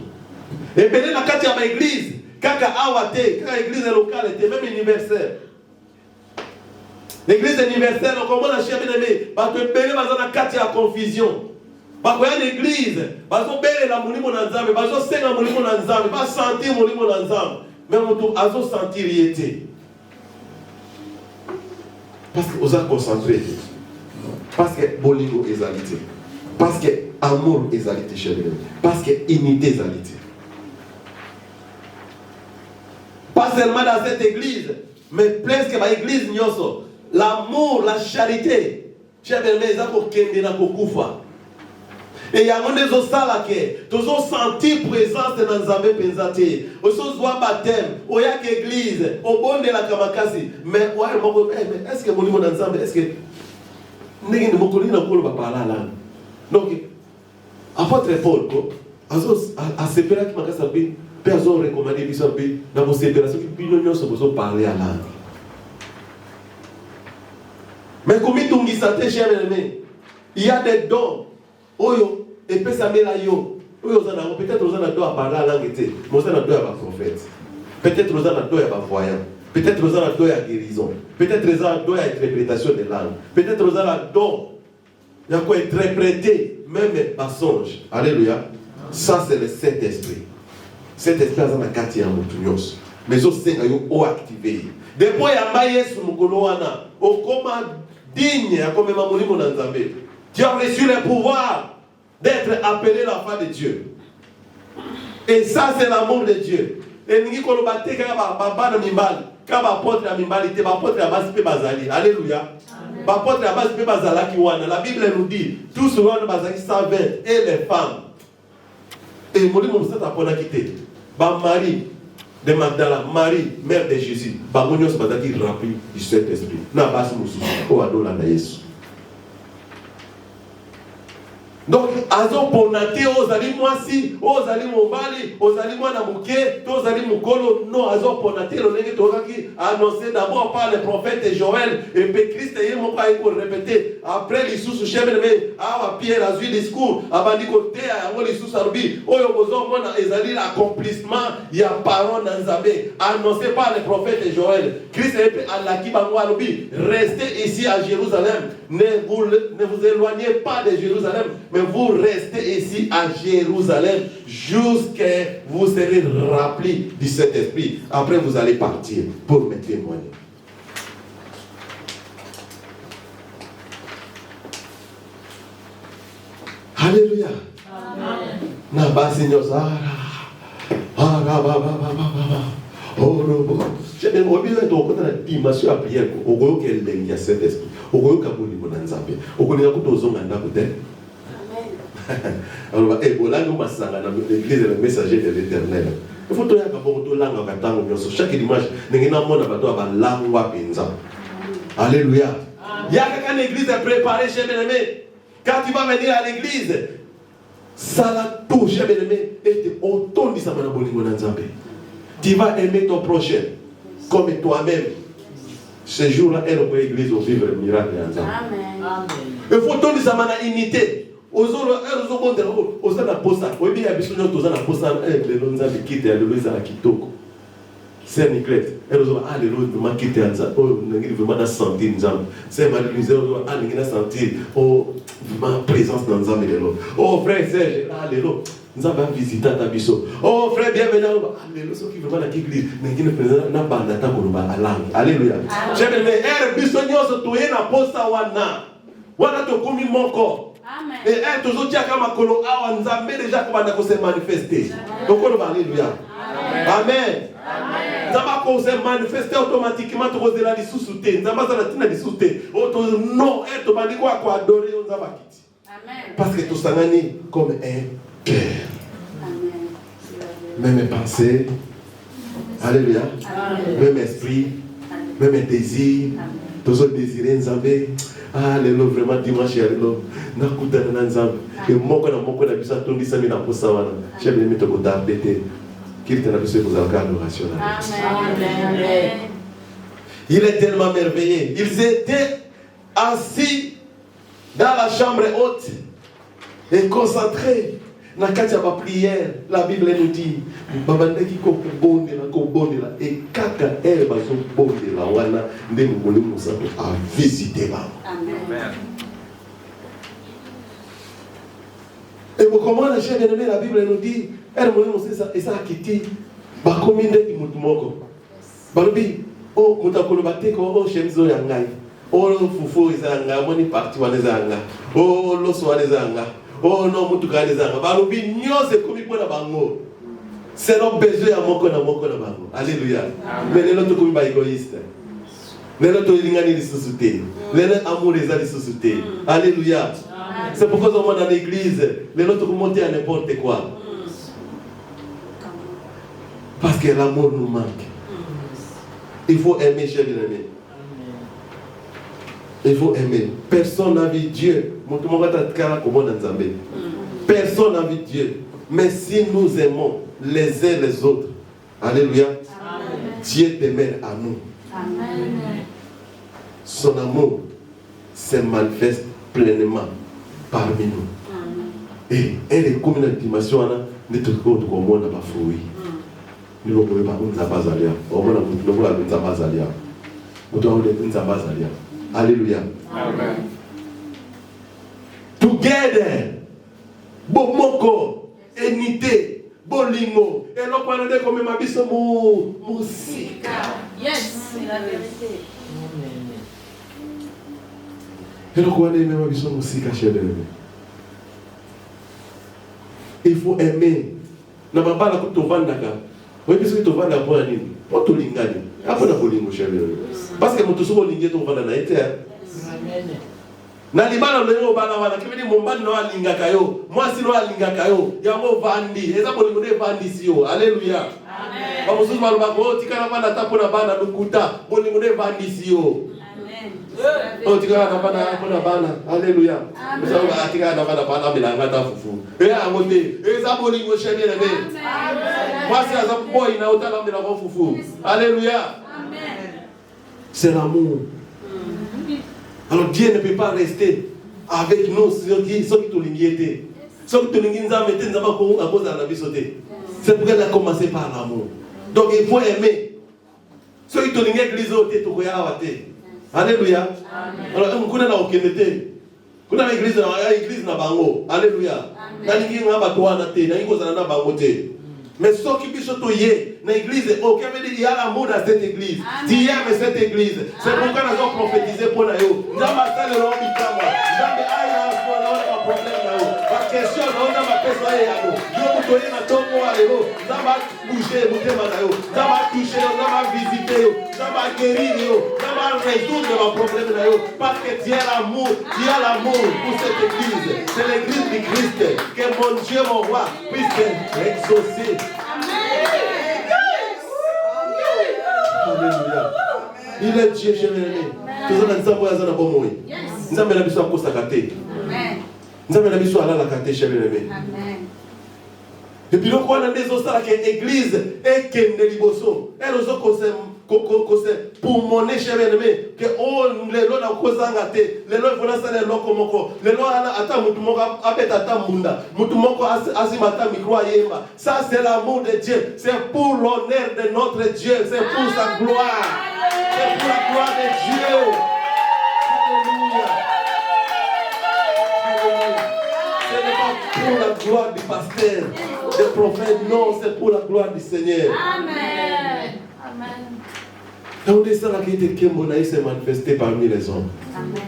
Et bien la kati ya église, kaka awate, kaka église locale était même universelle. L'église universelle, on commence à chercher bien-aimé. Parce que Bélé va dans la carte de confusion. Parce qu'il y a une église. Parce que Bélé la mouli mon ensemble. Parce que c'est la mouli mon ensemble. Pas sentir mouli mon ensemble. Mais on doit azo sentir y était. Parce que vous êtes concentré. Parce que bolingo est alité. Parce que amour est alité chez lui. Parce que unité est alité. Pas seulement dans cette église, mais presque dans l'église nyonso. L'amour, la charité. Cher bien-aimé, ça pour kende na kokufa. Et il y a un des osalake, tous ont senti présence dans Nzambe penzate. Aussi soit baptême, au yak église, au bon de la kamakasi. Mais ouais, est-ce que mon niveau dans Nzambe, est-ce que n'est-ce que mokoli na kolo ba parler là. Donc apôtre Paul ko a separa qui makasa bi, personne recommandé biso bi na mo séparation qui bino nyonso bozo parler à langue. Mais comme il il y a des dons. Oyo, et puis ça met là yo. Peut-être aux gens à parler à la langue, mais aux gens à prophète. Peut-être aux gens à voyant. Peut-être aux gens à guérison. Peut-être aux gens à interprétation des langues. Peut-être aux gens à il y a quoi interpréter même par songe. Alléluia. Ça c'est le Saint-Esprit. Saint-Esprit a un quartier en Moutunios. Mais aussi c'est activé. Depuis il y a maïs mukoloana. Au comment digne à comme Mamoni Monanzambe. Tu as reçu le pouvoir d'être appelé l'enfant de Dieu. Et ça, c'est l'amour de Dieu. Et nous disons que alléluia. La Bible nous dit tous ceux qui savent et les femmes. Et Marie de Magdala, Marie, mère de Jésus, Bamonios Badaki rempli du Saint-Esprit. Na bas musu, o adola na Yesu. Donc, azo ponate ozali mwasi, ozali mobali, ozali mwana muke, ozali mukolo, non, azo ponate l'onenge tokaki annoncé d'abord par le prophète Joël et puis Christ est moko aiko répéter après l'issue chemene mais awa Pierre a eu discours abandi côté yango l'issue sarubi oyo bozo mona ezali l'accomplissement ya parole d'Nzambe annoncé par le prophète Joël. Christ est alaki bango alobi restez ici à Jérusalem, ne vous éloignez pas de Jérusalem. Mais vous restez ici à Jérusalem jusqu'à vous serez remplis du Saint-Esprit. Après, vous allez partir pour me témoigner. Alléluia. Amen. J'ai bien oublié de rencontrer la dimension à prière. Au goût qu'elle est, il y a cet esprit. Au goût qu'elle est, il y a cet esprit. Au goût qu'elle est, il y a alors, Ebola nous massanga dans l'église le messager de l'Éternel. Il faut que tu langue chaque dimanche, nous avons une langue penza. Alléluia. Il y a une église préparée, chez bien-aimé. Quand tu vas venir à l'église, ça la touche, chez bien-aimé, et tu autant dit ça maintenant bolingo nanzambe. Tu vas aimer ton prochain comme toi-même. Ce jour-là, elle va l'église au vivre le miracle nanzambe. Amen. Il faut tout dire ça maintenant unité. Ozolo bonde oza na posa oyebi ya biso nyoto oza na posa lelo nzambe kite ya lelo ezala kitoko c'est Niclette lelo vraiment kite ya nzambe oyo ndenge vraiment na sentir nzambe c'est Marie-Louise ndenge na sentir vraiment présence na nzambe lelo frère Serge lelo nzambe a visiter ta biso frère bienvenue lelo soki vraiment na église ndenge na présence na banda ta koloba alangue. Alléluia. J'aime les biso nyoso toye na posa wana to komi moko. Amen. Et toujours dire que makolo awa nzambe déjà comment ko se manifester. Donc on va alléluia. Amen. Amen. Nzamba ko se manifester automatiquement to kozela li susute. Nzamba za tina li susute. Auto non to bandi ko adorer nzamba kiti. Amen. Parce que tout sangani comme un cœur. Amen. Même pensée. Alléluia. Amen. Même esprit, même désir. Toujours désirer nzambe. Lelo vraiment dimanche lelo nakutana na nzambe e moko na biso atondisa mina posa wana chebe mito ko tarbete kirita na biso ko zalaka adoration. Amen. Il est tellement merveilleux. Ils étaient assis dans la chambre haute et concentrés na kati ya prière. La Bible nous dit babandaki ko bondela et kaka elle bazo bondela wana ndenge molimo sato a visiter ba. Amen. Et comment la chair bien-aimée, la Bible nous dit elle molimo ça et ça kiti ba kominde imutmoko. Balobi mutakolo bateko shemzo ya ngai. Fufu izanga moni parti wana izanga. Loso wana izanga. Non, mutuka lezanga balobi nyose komi pona bango. C'est nos besoins à moko na bango. Alléluia. Mais les autres komi ba égoïste. Les autres lingani li susute. Les amour les ali susute. Alléluia. C'est pourquoi on dans l'église, les autres monter à n'importe quoi. Parce que l'amour nous manque. Il faut aimer, cher bien-aimé. Il faut aimer. Personne n'a vu Dieu. Personne n'a vu Dieu. Mais si nous aimons les uns les autres, alléluia, amen. Dieu demeure à nous. Amen. Son amour se manifeste pleinement parmi nous. Amen. Et elle est comme une dimension de tout le monde n'a pas fruit. Nous ne pouvons pas nous abazalia. Au moins nous pouvons nous abazalia. Nous devons nous abazalia. Alléluia. Amen. Together, bomoko, unité, bolingo, et l'on parle de comme ma biso musique. Yes, c'est la vérité. Et l'on parle de ma biso musique, cher bien-aimé. Il faut aimer. Na baba la kuto vandaka. Oui, parce que tu vas la voir nini. On te lingani. Après la bolingo, cher bien-aimé. Parce que mon tout souvent lingé ton vanda na été. Amen. Na libana lelo bana wana kibidi mombani no alingaka yo mwasi no alingaka yo yango vandi eza bolingo de vandi sio. Alléluia. Amen. Ba mususu balo bako tikana bana tapo na bana lukuta bolingo de vandi sio. Amen. Oh, tu vas alléluia. Vous savez, tu vas fufu. Et à côté, et ça pour les gauchers bien aimés. Moi, c'est un boy, il a autant d'âme de la fufu. Alléluia. C'est l'amour. Alors Dieu ne peut pas rester avec nous ceux qui te l'ingétaient. Ceux qui te l'ingétaient, nous avons à cause de la vie sautée. C'est pour qu'elle a commencé par l'amour. Donc il faut aimer. Ceux qui te l'ingétaient, l'église au thé, tu peux y aller. Alléluia. Alors, on connaît la okénété. On a l'église na bango. Alléluia. Nalingi ngamba toana te, na ingo zana bango te. Mais ceux qui biso toye na église, OK, veut dire il y a l'amour dans cette église. Tu aimes cette église. C'est pourquoi nous avons prophétisé pour nous. Nzamba sale lo bitama. Nzamba aya so na ona problème na yo. Ba question na ona ba pesa yako. Yo mutoye na tongo alelo. Nzamba bouger mutema na yo. Nzamba toucher, nzamba visiter yo. Nzamba guérir yo. Nzamba résoudre les problèmes na yo. Parce que tu as l'amour pour cette église. C'est l'église du Christ. Que mon Dieu, mon roi, puisse exaucer. Alléluia. Il est Dieu, chérie. Nous avons un savoir à bon mot. Nous avons un bisou à cause de la kate. Nous avons un bisou à la kate, chérie. Et puis, nous avons des autres qui l'église et qui est liboso. Et nous avons pour mon chérie, que oh, les lois na kozanga te, les lois vont ça les lois comme les lois ata mutu moko abeta ata munda, mutu moko azimata micro yemba. Ça c'est l'amour de Dieu, c'est pour l'honneur de notre Dieu, c'est pour sa gloire, c'est pour la gloire de Dieu. Alléluia. Ce n'est pas pour la gloire du pasteur, des prophètes, non, c'est pour la gloire du Seigneur. Amen. Amen. Donc, c'est ça qui était Kembonaï s'est manifesté parmi les hommes. Amen.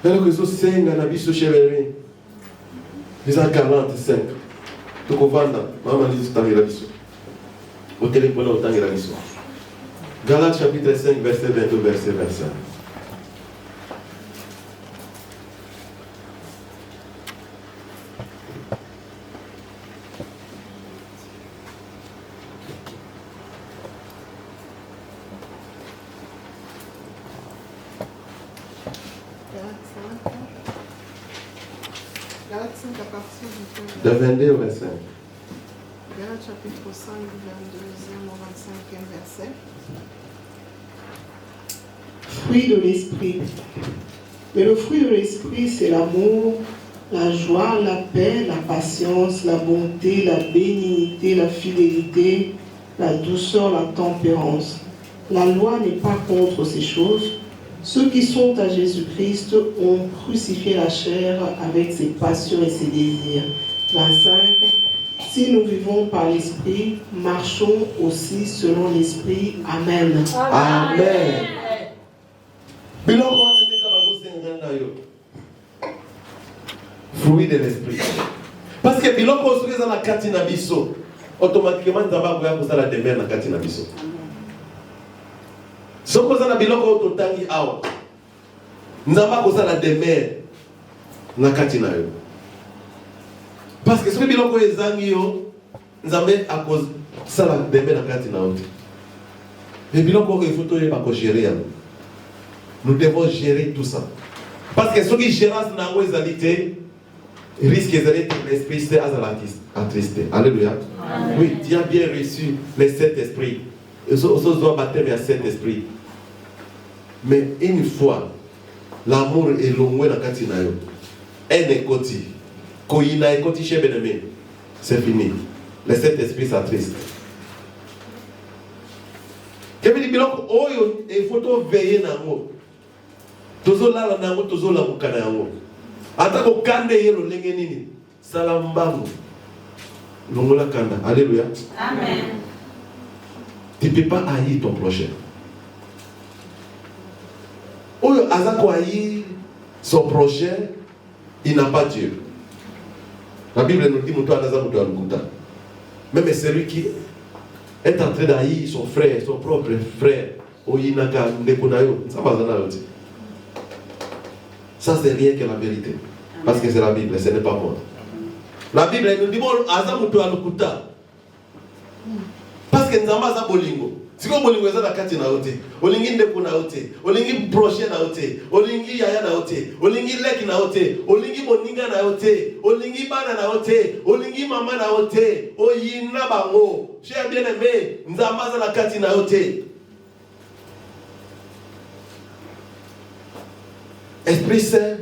Alors que ce Seigneur n'a pas chevelu. Ils ont 45. Donc, on va dans maman dit que tu as au téléphone, autant que la mission. Galates chapitre 5, verset 22, verset 25. De 22 au 25. Galates chapitre 5, 22e au 25e verset. Fruit de l'esprit. Mais le fruit de l'esprit, c'est l'amour, la joie, la paix, la patience, la bonté, la bénignité, la fidélité, la douceur, la tempérance. La loi n'est pas contre ces choses. Ceux qui sont à Jésus-Christ ont crucifié la chair avec ses passions et ses désirs. 25. Si nous vivons par l'Esprit, marchons aussi selon l'Esprit. Amen. Amen. Fruit de l'Esprit. Parce que biloko osoki eza na kati na biso, automatiquement nzambe akoya kosala demeure na kati na biso. Soki oza na biloko oyo totangi awa, nzambe akosala demeure na kati na yo. Parce que soki biloko oyo ezangi yo, nzambe akosala demeure na kati na yo. Mais biloko oyo il faut toyeba kogérer. Nous devons gérer tout ça. Parce que soki gérance na yango ezali te, risque ezali te l'esprit c'est attristé. Alléluia. Amen. Oui, tu as bien reçu les 7 esprits. Et ce doit baptême à 7 esprits. Mais une fois, l'amour est loin dans kati na yo. Un ekoti. Koyina ekoti chez Beneme. C'est fini. Les 7 esprits s'attristent. Kevin biloko oyo il faut veiller na ngo. Tozolala na ngo tozolamuka na ngo. Ata ko kande yelo lenge nini? Salambango. Longola kanda. Alléluia. Amen. Tu ne peux pas haïr ton prochain. Oyo azako haïr son prochain, il n'a pas Dieu. La Bible nous dit même celui qui est en train d'haïr son frère, son propre frère, ça c'est rien que la vérité. Parce que c'est la Bible, ce n'est pas moi. La Bible nous dit bon, parce que Nzamba za bolingo. Si vous voulez la kati na ote, olingi ndeko na ote, olingi proche na ote, olingi yaya na ote, olingi leki na ote, olingi moninga na ote, olingi bana na ote, olingi mama na ote, oyina bango. Cher bien-aimé, nzambaza la kati na ote. Esprit Saint,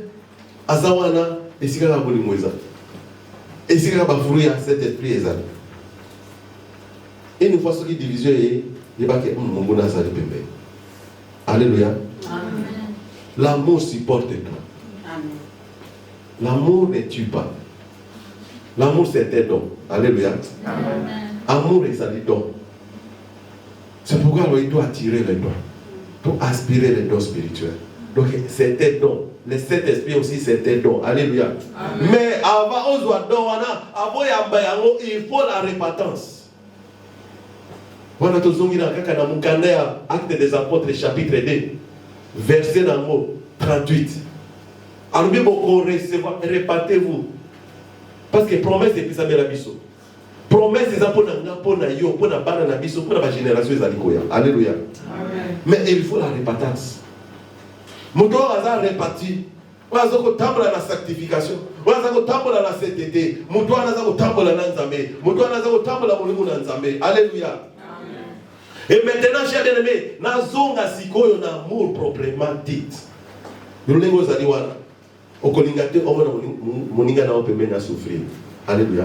azawana, esika ka bolimweza. Esika ka bafuri ya cet esprit ezali. Et une fois ce qui division est, il va que mon ça pembe. Alléluia. Amen. L'amour supporte tout. Amen. L'amour ne tue pas. L'amour c'est un don. Alléluia. Amen. Amour est un don. C'est pourquoi il doit attirer les dons. Pour aspirer les dons spirituels. Donc c'est un don. Le Saint-Esprit aussi c'est un don. Alléluia. Amen. Mais avant il faut la repentance. Voilà tozongi na kaka na mukanda ya Actes des Apôtres chapitre 2 verset numéro 38. Alobi boko recevoir, répentez-vous. Parce que promesse est ça la biso. Promesse est ça pour na yo, pour na bana na biso, pour na génération ezalikoya. Alléluia. Amen. Mais il faut la repentance. Moto aza reparti. Waza ko tambola na sanctification. Waza ko tambola na sainteté. Moto anaza ko tambola na nzambe. Moto anaza ko tambola molimo na nzambe. Alléluia. Et maintenant, chers bien-aimés, nazonga sikoyo na amour proprement dit. Yolengo zaliwana. Okolingate omona moninga na opembe na souffrir. Alléluia.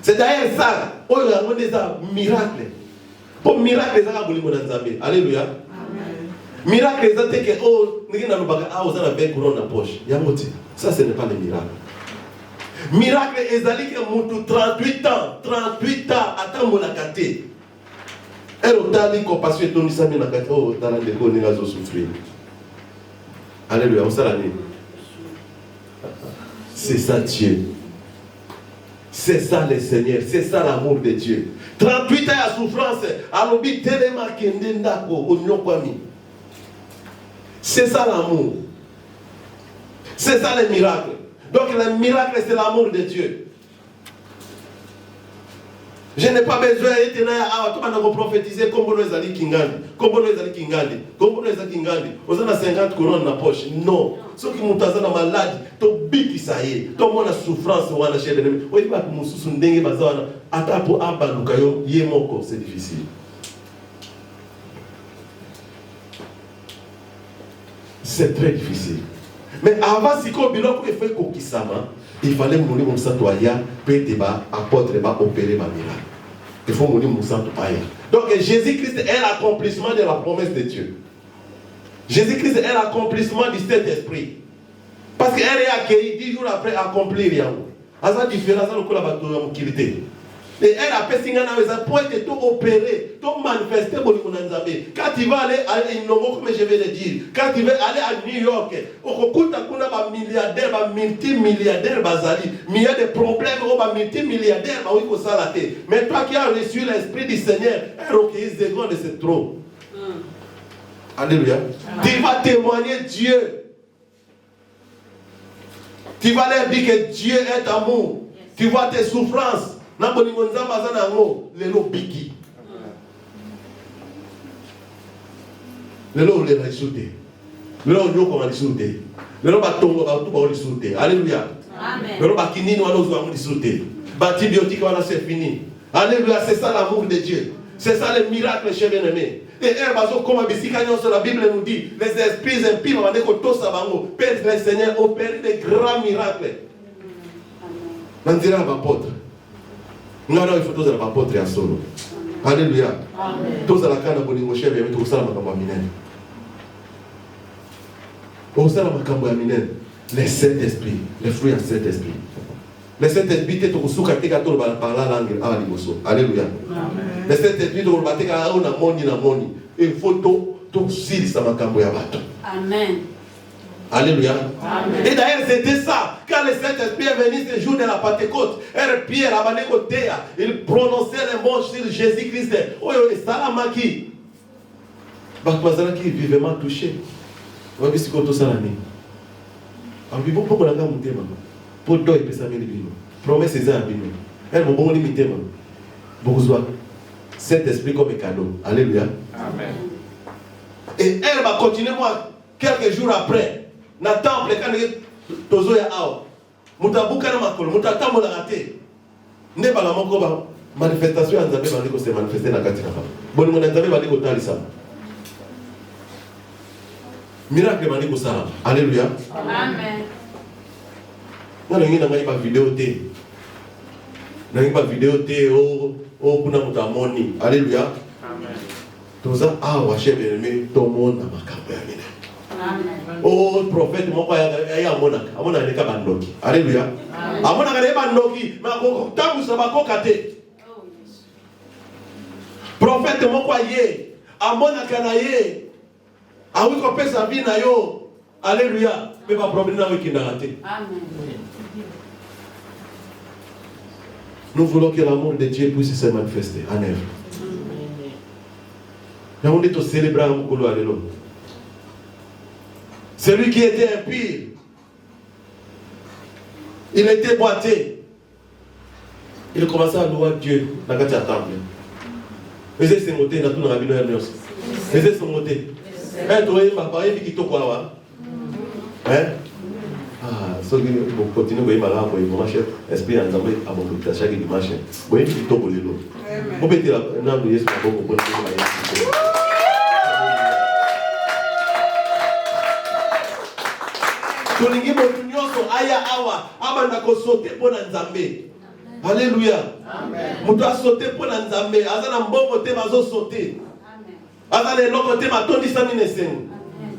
C'est d'ailleurs ça. Oyo yango neza miracle. Pour miracle ezaka bolimo na nzambe. Alléluia. Amen. Miracle ezate ke oh ningina lobaka ah ozana 20 couronnes na poche. Yango ti. Ça ce n'est pas le miracle. Miracle ezali ke mutu 38 ans atambola kate. Elle a dit compassion et ton isami na kati oh dans les ko ninga zo souffrir. Alléluia, on s'en c'est ça Dieu. C'est ça le Seigneur, c'est ça l'amour de Dieu. 38 ans à souffrance, alobi telema kende ndako onyo kwami. C'est ça l'amour. C'est ça le miracle. Donc le miracle c'est l'amour de Dieu. Je n'ai pas besoin de prophétiser comme vous allez Kingandi. Comme vous allez Kingandi. Comme vous allez Kingandi. Vous avez 50 couronnes dans la poche. Non. Ceux qui sont malades, tu biki ça y est. Tu as la souffrance ou la chair de l'ennemi. Oui, pas pour nous dengue bazana. Ata pour abalukayo yemoko, c'est difficile. C'est très difficile. Mais avant si qu'on biloko il fait kokisama. Il fallait mourir mon sang toya, peut-être apôtre va opérer ma miracle. Il faut mourir mon sang toya. Donc Jésus-Christ est l'accomplissement de la promesse de Dieu. Jésus-Christ est l'accomplissement du Saint-Esprit. Parce qu'elle est accueillie 10 jours après accomplir rien. À sa différence, elle a la qualité. Et elle a fait signe à point de tout opérer, tout manifester pour le monde. Quand tu vas aller à Inongo, comme je vais le dire, quand tu vas aller à New York, au coût d'un milliardaire, multimilliardaire, il y a des problèmes, multimilliardaire, mais toi qui as reçu l'Esprit du Seigneur, elle recueille des grands de ce trône. Alléluia. Tu vas témoigner Dieu. Tu vas leur dire que Dieu est amour. Tu vois tes souffrances. Lelo biki. Lelo le résulté. Lelo nyoko ma résulté. Lelo batongo ba tuba résulté. Alléluia. Amen. Lelo bakini no alo zo résulté. Bantibiotique voilà c'est fini. Alléluia, c'est ça l'amour de Dieu. C'est ça le miracle chez bien-aimé. Et herbazo comme bisika nyonso la Bible nous dit, les esprits impies va ndeko tosa bango, Père le Seigneur opère des grands miracles. Nandira apôtre. Non, il faut tous les apôtres à solo. Alléluia. Tous à la canne à Bolingo chef et tous à la macamba minelle. Tous à la macamba minelle. Les Saint-Esprit, les fruits à Saint-Esprit. Les Saint-Esprit, tu as souka teka tout par la langue à l'imoso. Alléluia. Les Saint-Esprit, tu as teka à una moni. Il faut tout s'il sa macamba ya bato. Amen. Alléluia. Amen. Et d'ailleurs, c'était ça. Quand le Saint-Esprit est venu ce jour de la Pentecôte, Pierre il prononçait les mots sur Jésus-Christ. Oh, et Salamaki. Bakbazalaki vivement touché. On va voir ce qu'on a salami. On va voir pourquoi on a monté. Pour toi, il peut s'amener le bino. Promesse c'est un bino. Elle m'a bon limité. Beaucoup cet esprit comme un cadeau. Alléluia. Amen. Et elle va continuer, moi, quelques jours après. Dans le temple, quand elle tozoya awa. Mutabuka na makolo, mutatamu na raté. Ne bala moko ba manifestation ya Nzambe bandi ko se manifester na kati na ba. Boni mona Nzambe bandi ko talisa. Miracle bandi ko sala. Alléluia. Amen. Ngana ngina ngai ba vidéo te. Na ngai ba vidéo te o kuna mutamoni. Alléluia. Amen. Toza awa chebe me tomona makambo ya mina. Amen. Oh, prophète, mon père, il y a un monarque. Il y a un bandoki. Alléluia. Il y a un bandoki. Mais il y a un kate. Prophète, mon père, il y a un monarque. Il y a un peu sa vie. Alléluia. Mais pas problème dans le week-end. Amen. Nous voulons que l'amour de Dieu puisse se manifester en œuvre. Nous voulons célébrer un peu. Alléluia. Celui qui était impur, il était boité. Il commençait à louer Dieu dans le temple. Il faisait ses motés dans tout le rabbinat. Il faisait son moté. Hein? Ah, ce qui continue à faire, mon cher, esprit en Zambé, à mon petit chaque dimanche. Vous voyez, il tombe le lot. Vous pouvez dire, non, nous sommes pas beaucoup de tolingi motu nyonso aya awa abanda kosote pona Nzambe. Alléluia. Amen. Mutu asote pona Nzambe, aza na mbongo te bazo sote. Amen. Aza le loko te matondisa minesengo. Amen.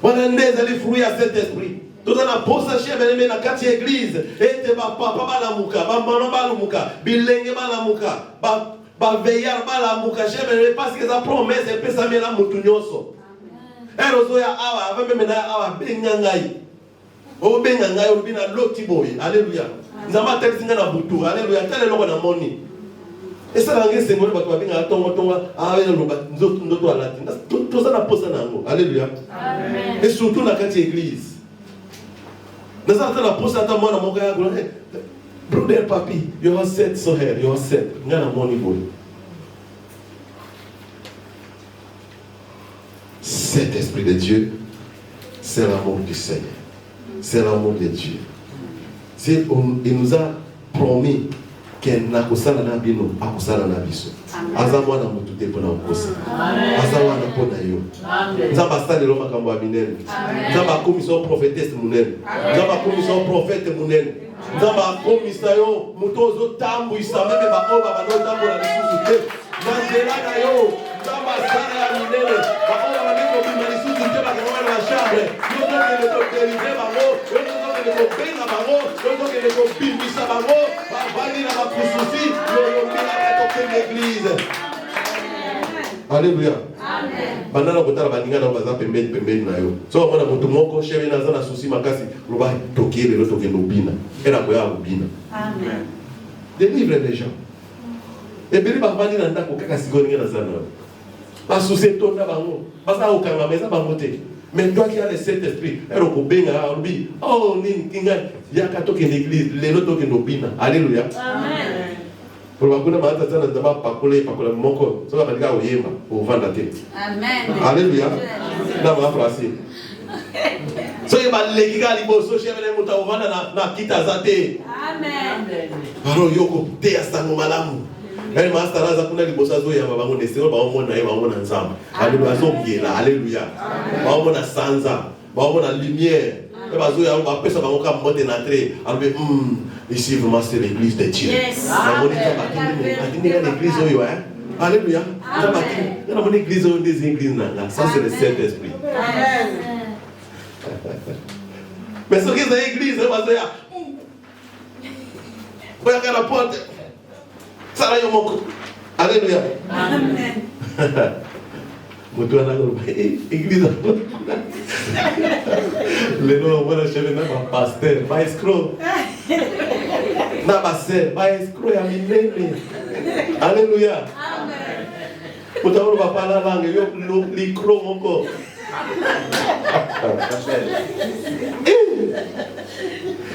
Wana ndeza li fruit ya cet esprit. Toza na posa chebeleme na kati église, ete ba papa balamuka, ba mama balamuka, bilenge balamuka, ba veillar balamuka chebeleme parce que sa promesse est pesa mela mutu nyonso. Erozoya awa avembe mena awa bengangai. O bengangai obina loti boy. Alléluia. Nzamba telsinga na butu. Alléluia. Tele loko na moni. Esa lange sengolo bato babinga tongo awe loba ndoto alati. Toza na posa nango. Alléluia. Amen. Et surtout na kati église. Nazata na posa ta mwana moka ya gola. Brother papi, you are set so here. You are set. Ngana moni boy. Cet esprit de Dieu, c'est l'amour du Seigneur. C'est l'amour de Dieu. Il nous a promis qu'il n'a pas ça na bino, a ça na biso. Azamwa na mutute pona okosa. Azawa na pona yo. Nzamba stade lo makambo aminene. Nzamba commission prophétesse munene. Nzamba commission prophète munene. Nzamba commission yo mutozo tambu isameme ba oba ba no tambu na lisusu te. Nzela na yo. Nzamba stade ya minene. Ba oba ba neko bima lisusu te ba kama na chambre. Yo to ke le délivrer bango, yo to ke le benga bango, yo to ke le bimisa bango, ba vali na ba kususi, yo yo mina ka to l'église. Alléluia. Amen. Bandana kotala baninga na baza pembeni na yo. So mwana moto moko cheve na za na susi makasi, loba tokele lo tokendo bina. Era ko ya bina. Amen. Délivre les gens. Et beli ba vali na ndako kaka sigoni na za na. Ba susi to na bango. Basa okanga meza bango te. Mais toi qui as le Saint-Esprit, oh, yaka toke l'église, les autres toke nobina. Alléluia. Amen. Pour le coup, on a pakole moko, ça va dire au yema, au vendate. Amen. Alléluia. Dans ma phrase. So il va l'égiga liboso chef les muta au vanda na kita zate. Amen. Alors yoko te asango malamu. Elle m'a installé à kuna liboso zo ya babango ndese ba omona ye ba omona nzamba. Alléluia zo biela. Alléluia. Ba omona sanza, ba omona lumière. Et ba zo ya ba pesa bango ka mote n'entrée. Alors ici vraiment c'est l'église de Dieu. La monite ba l'église oyo hein. Alléluia. Il y a une église ou des églises nanga. Ça c'est le Saint-Esprit. Amen. Mais ce qui est l'église, c'est pas ça. Voyez la porte. Ça là yomoko. Alléluia. Amen. Mutua na ngoro église. Le nom voilà chef na pasteur, pas escroc. Na pasteur, pas escroc ya minene. Alléluia. Amen. Mutua va parler langue yo l'icro moko.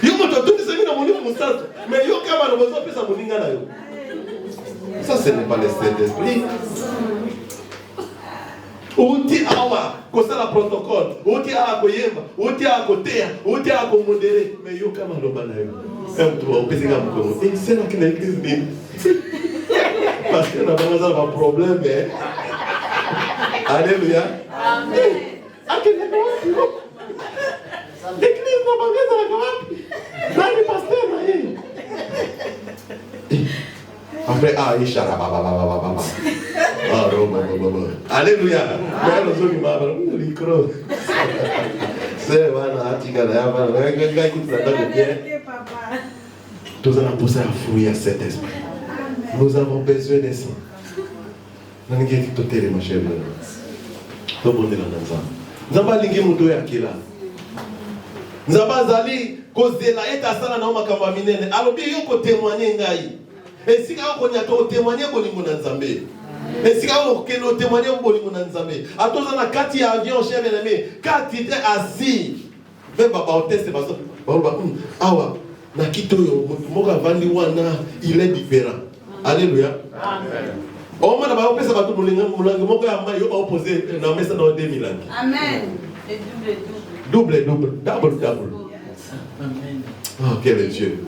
Yo moto tout ça mina moni musato. Mais yo kama no bozo pesa moninga na yo. Ça, ce n'est pas le Saint-Esprit. Outi awa, kosa la protocole, outi awa koyemba, outi awa kotea, outi awa komodere, mais yo kama loba na yo. Tu vas opérer comme comment? Et c'est là qu'il y a l'église libre. Parce que n'a pas un problème, mais. Alléluia. Amen. L'église n'a pas besoin de la dans le pasteur, après, il chara, alléluia. Mais nous sommes mal, nous croyons. C'est voilà, tu gagnes, nous allons pousser à fruit à cet esprit. Nous avons besoin de ça. Nous avons dit tout est ma chère. Nous avons dit nous avons dit que là. Nous avons dit que la est à ça, nous avons dit alors bien qu'on témoigne ngai. Et si on a témoigné pour les Nzambé. Et si on a témoigné pour les Nzambé. À tous on a 4 avions chers bien-aimés, 4 étaient assis. Même papa au test parce que awa na kito yo moka vandi wana il est différent. Alléluia. Amen. On m'a d'abord pensé à tout le monde moka ya mayo opposé na mesa na 2000 ans. Amen. Et double. Amen. Oh quel est Dieu.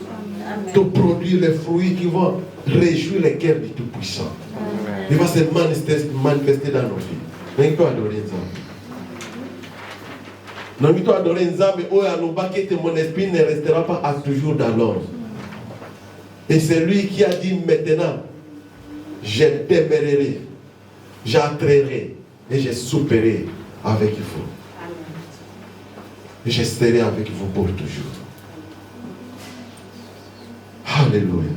De produire les fruits qui vont réjouir les cœurs du Tout-Puissant. Il va se manifester dans nos vies. Mais il faut adorer Nzambe. Non, il faut adorer Nzambe. Mon esprit ne restera pas à toujours dans l'ombre. Et c'est lui qui a dit maintenant, je t'aimerai, j'entrerai et je souperai avec vous. Et je serai avec vous pour toujours. Alléluia.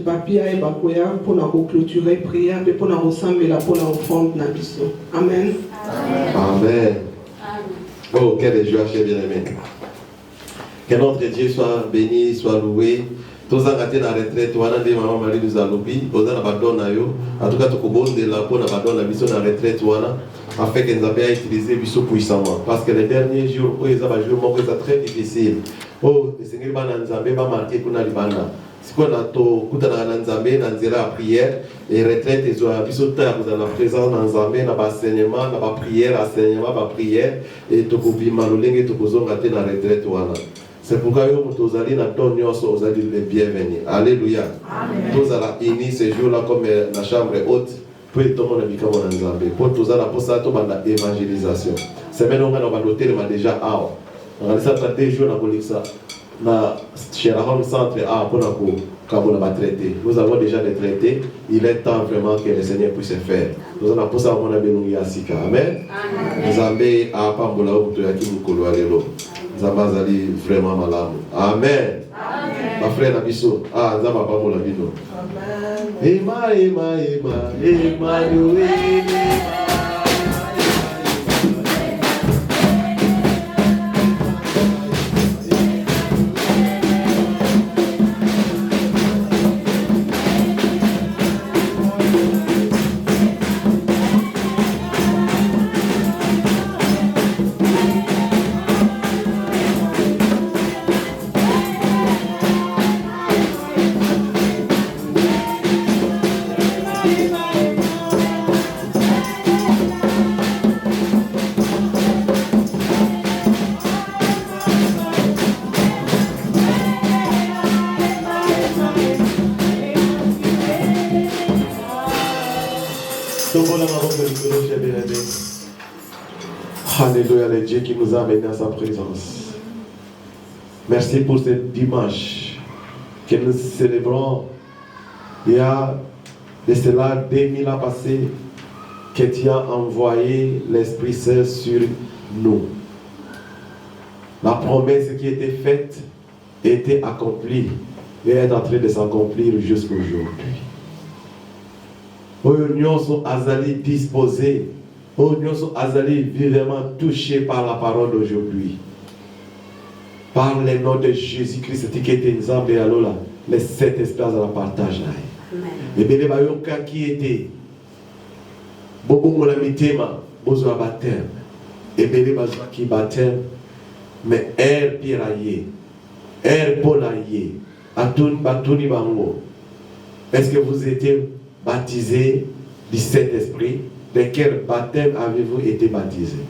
Papia et Bakoya pour nous clôturer prière et pour nous ressembler pour nous offrande. Amen. Amen. Oh, quelle joie, chers bien-aimés. Que notre Dieu soit béni, soit loué. Tous en gâté dans la retraite, on a dit maman Marie nous a lobby, on a abandonné en tout cas tout le monde de la bonne abandonne la mission dans la retraite, afin que nous avons utilisé biso puissamment. Parce que les derniers jours, où ils ont joué, c'est très difficile. Oh, le Seigneur va marquer qu'on a libanda. Si on a tout, quand on a Nzambé, on a la prière, et retraite, ils ont biso temps, vous avez la présence dans Nzambé, dans l'enseignement, dans la prière, enseignement, dans la prière, et tout le monde maloleng, tout le monde gâté dans la retraite, c'est pourquoi vous allez dans ton nyonso, vous allez les bienvenus. Alléluia. Tous allez unis ce jour-là comme la chambre haute. Pour tout le monde vient comme on Nzambé. Pour tous allez pour ça, tout la évangélisation. C'est maintenant on va noter déjà ah. On a ça 2 jours dans ça. Na chez la home centre ah pour la va traiter. Nous avons déjà les traités. Il est temps vraiment que le Seigneur puisse faire. Nous allons pour ça on a béni Asika. Amen. Nzambé a pas mbola obuto yaki mukolo alelo. Zambazali vraiment malade. Amen. Ma frère Nabiso. Ah, Zamba pas mon labino. Amen. Emmanuel. Alléluia, le Dieu qui nous a amenés à sa présence. Merci pour cette dimanche que nous célébrons. Il y a de cela 2000 ans passés que tu as envoyé l'Esprit Saint sur nous. La promesse qui était faite était accomplie et est en train de s'accomplir jusqu'aujourd'hui. Nous sommes disposés. Nous sommes vivement touchés par la parole d'aujourd'hui. Par le nom de Jésus-Christ, qui était Nzambe Alola, les 7 esprits à la partage. Et bien, les qui était beaucoup mon amitema, besoin baptême. Et bien, les qui baptême, mais air piraillé, air polaillé, atun batuni bango. Est-ce que vous étiez baptisés du Saint-Esprit? De quel baptême avez-vous été baptisés?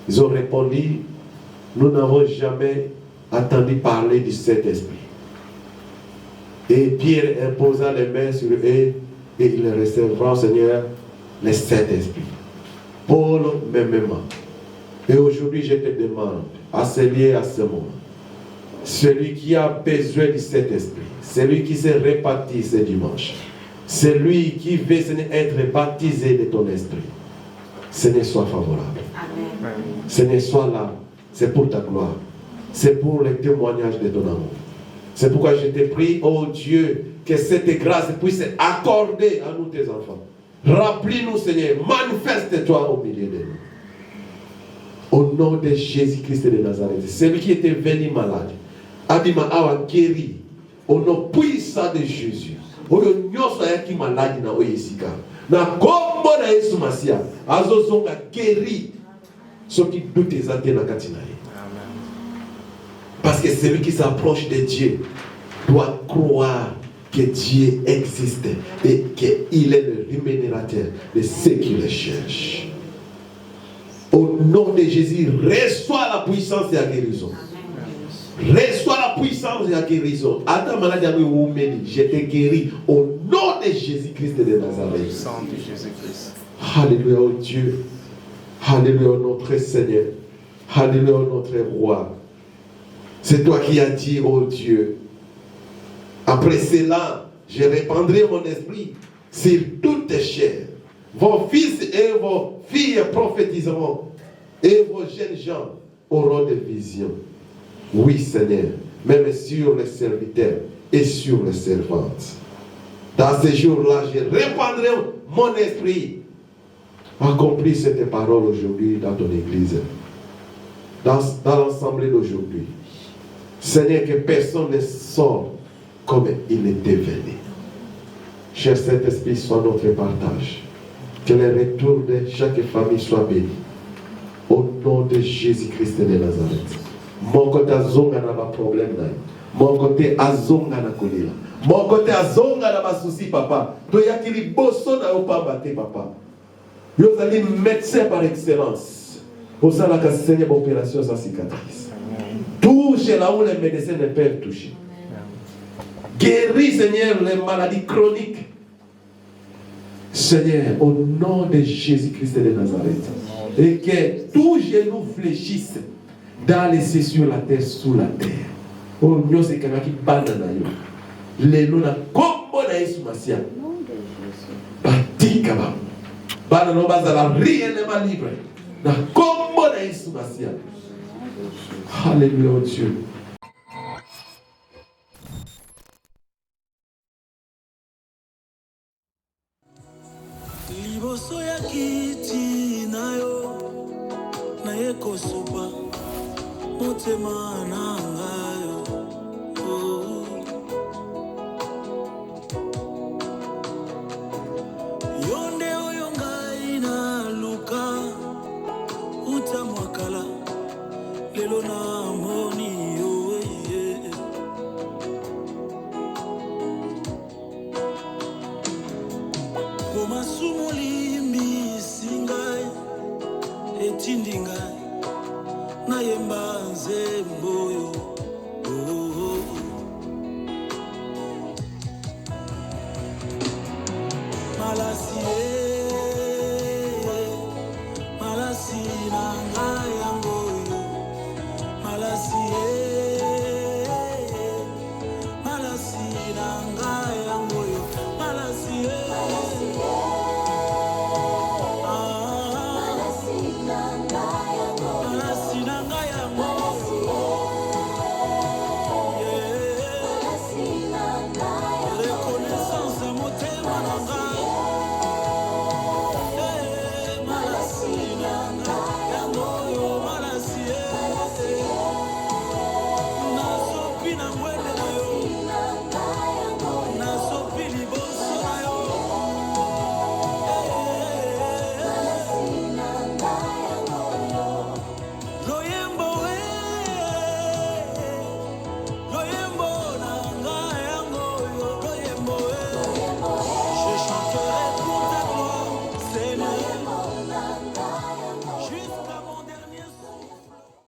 Ils ont répondu, nous n'avons jamais entendu parler du Saint-Esprit. Et Pierre imposa les mains sur eux et ils recevront, Seigneur, le Saint-Esprit. Paul, mêmement. Et aujourd'hui, je te demande, à ce lieu, à ce moment, celui qui a besoin du Saint-Esprit, celui qui s'est réparti ce dimanche, celui qui veut être baptisé de ton esprit, Seigneur, soit favorable. Amen. Seigneur, sois là. C'est pour ta gloire. C'est pour le témoignage de ton amour. C'est pourquoi je te prie, oh Dieu, que cette grâce puisse accorder à nous tes enfants. Remplis-nous, Seigneur. Manifeste-toi au milieu de nous. Au nom de Jésus-Christ de Nazareth, celui qui était venu malade, Abima Awa guéri, au nom puissant de Jésus. Oyo nyoso yaki maladi na oyesika na kombo na Yesu Masia azozonga guéri soki doute ezate na kati na ye. Parce que celui qui s'approche de Dieu doit croire que Dieu existe et qu'il est le rémunérateur de ceux qui le cherchent. Au nom de Jésus, reçois la puissance et la guérison. Reçois la puissance et la guérison. Adam maladie je te guéris au nom de Jésus-Christ de Nazareth. Alléluia, oh Dieu. Alléluia, notre Seigneur. Alléluia, notre Roi. C'est toi qui as dit, oh Dieu. Après cela, je répandrai mon esprit sur toutes tes chairs. Vos fils et vos filles prophétiseront, et vos jeunes gens auront des visions. Oui, Seigneur, même sur les serviteurs et sur les servantes. Dans ces jours-là, je répandrai mon esprit. Accomplis cette parole aujourd'hui dans ton église. dans l'assemblée d'aujourd'hui. Seigneur, que personne ne sort comme il était venu. Cher Saint-Esprit, soit notre partage. Que le retour de chaque famille soit béni. Au nom de Jésus-Christ de Nazareth. Mon côté azonga na ma problème na. Mon côté azonga na kolila. Mon côté azonga na ma souci papa. To yakili bosso na opamba te papa. Yo zali médecin par excellence. Osala ka Seigneur opération sans cicatrice. Touche là où les médecins ne peuvent toucher. Guéris Seigneur les maladies chroniques. Seigneur, au nom de Jésus-Christ de Nazareth, et que tous genoux fléchissent dans les cieux, sur la terre, sous la terre. Oh, nous c'est quelqu'un qui banana yo. Les noms na combo na Yesu Masia. Batika ba. Banana bazala réellement libre. Na combo na Yesu Masia. Alléluia, oh Dieu. Liboso ya kiti nayo na yekosopa motema na ngayo yonde oyo ngai na luka utamwakala lelo na moni yo Masumu limbi singai etindi ngai na yemba nzembo malasi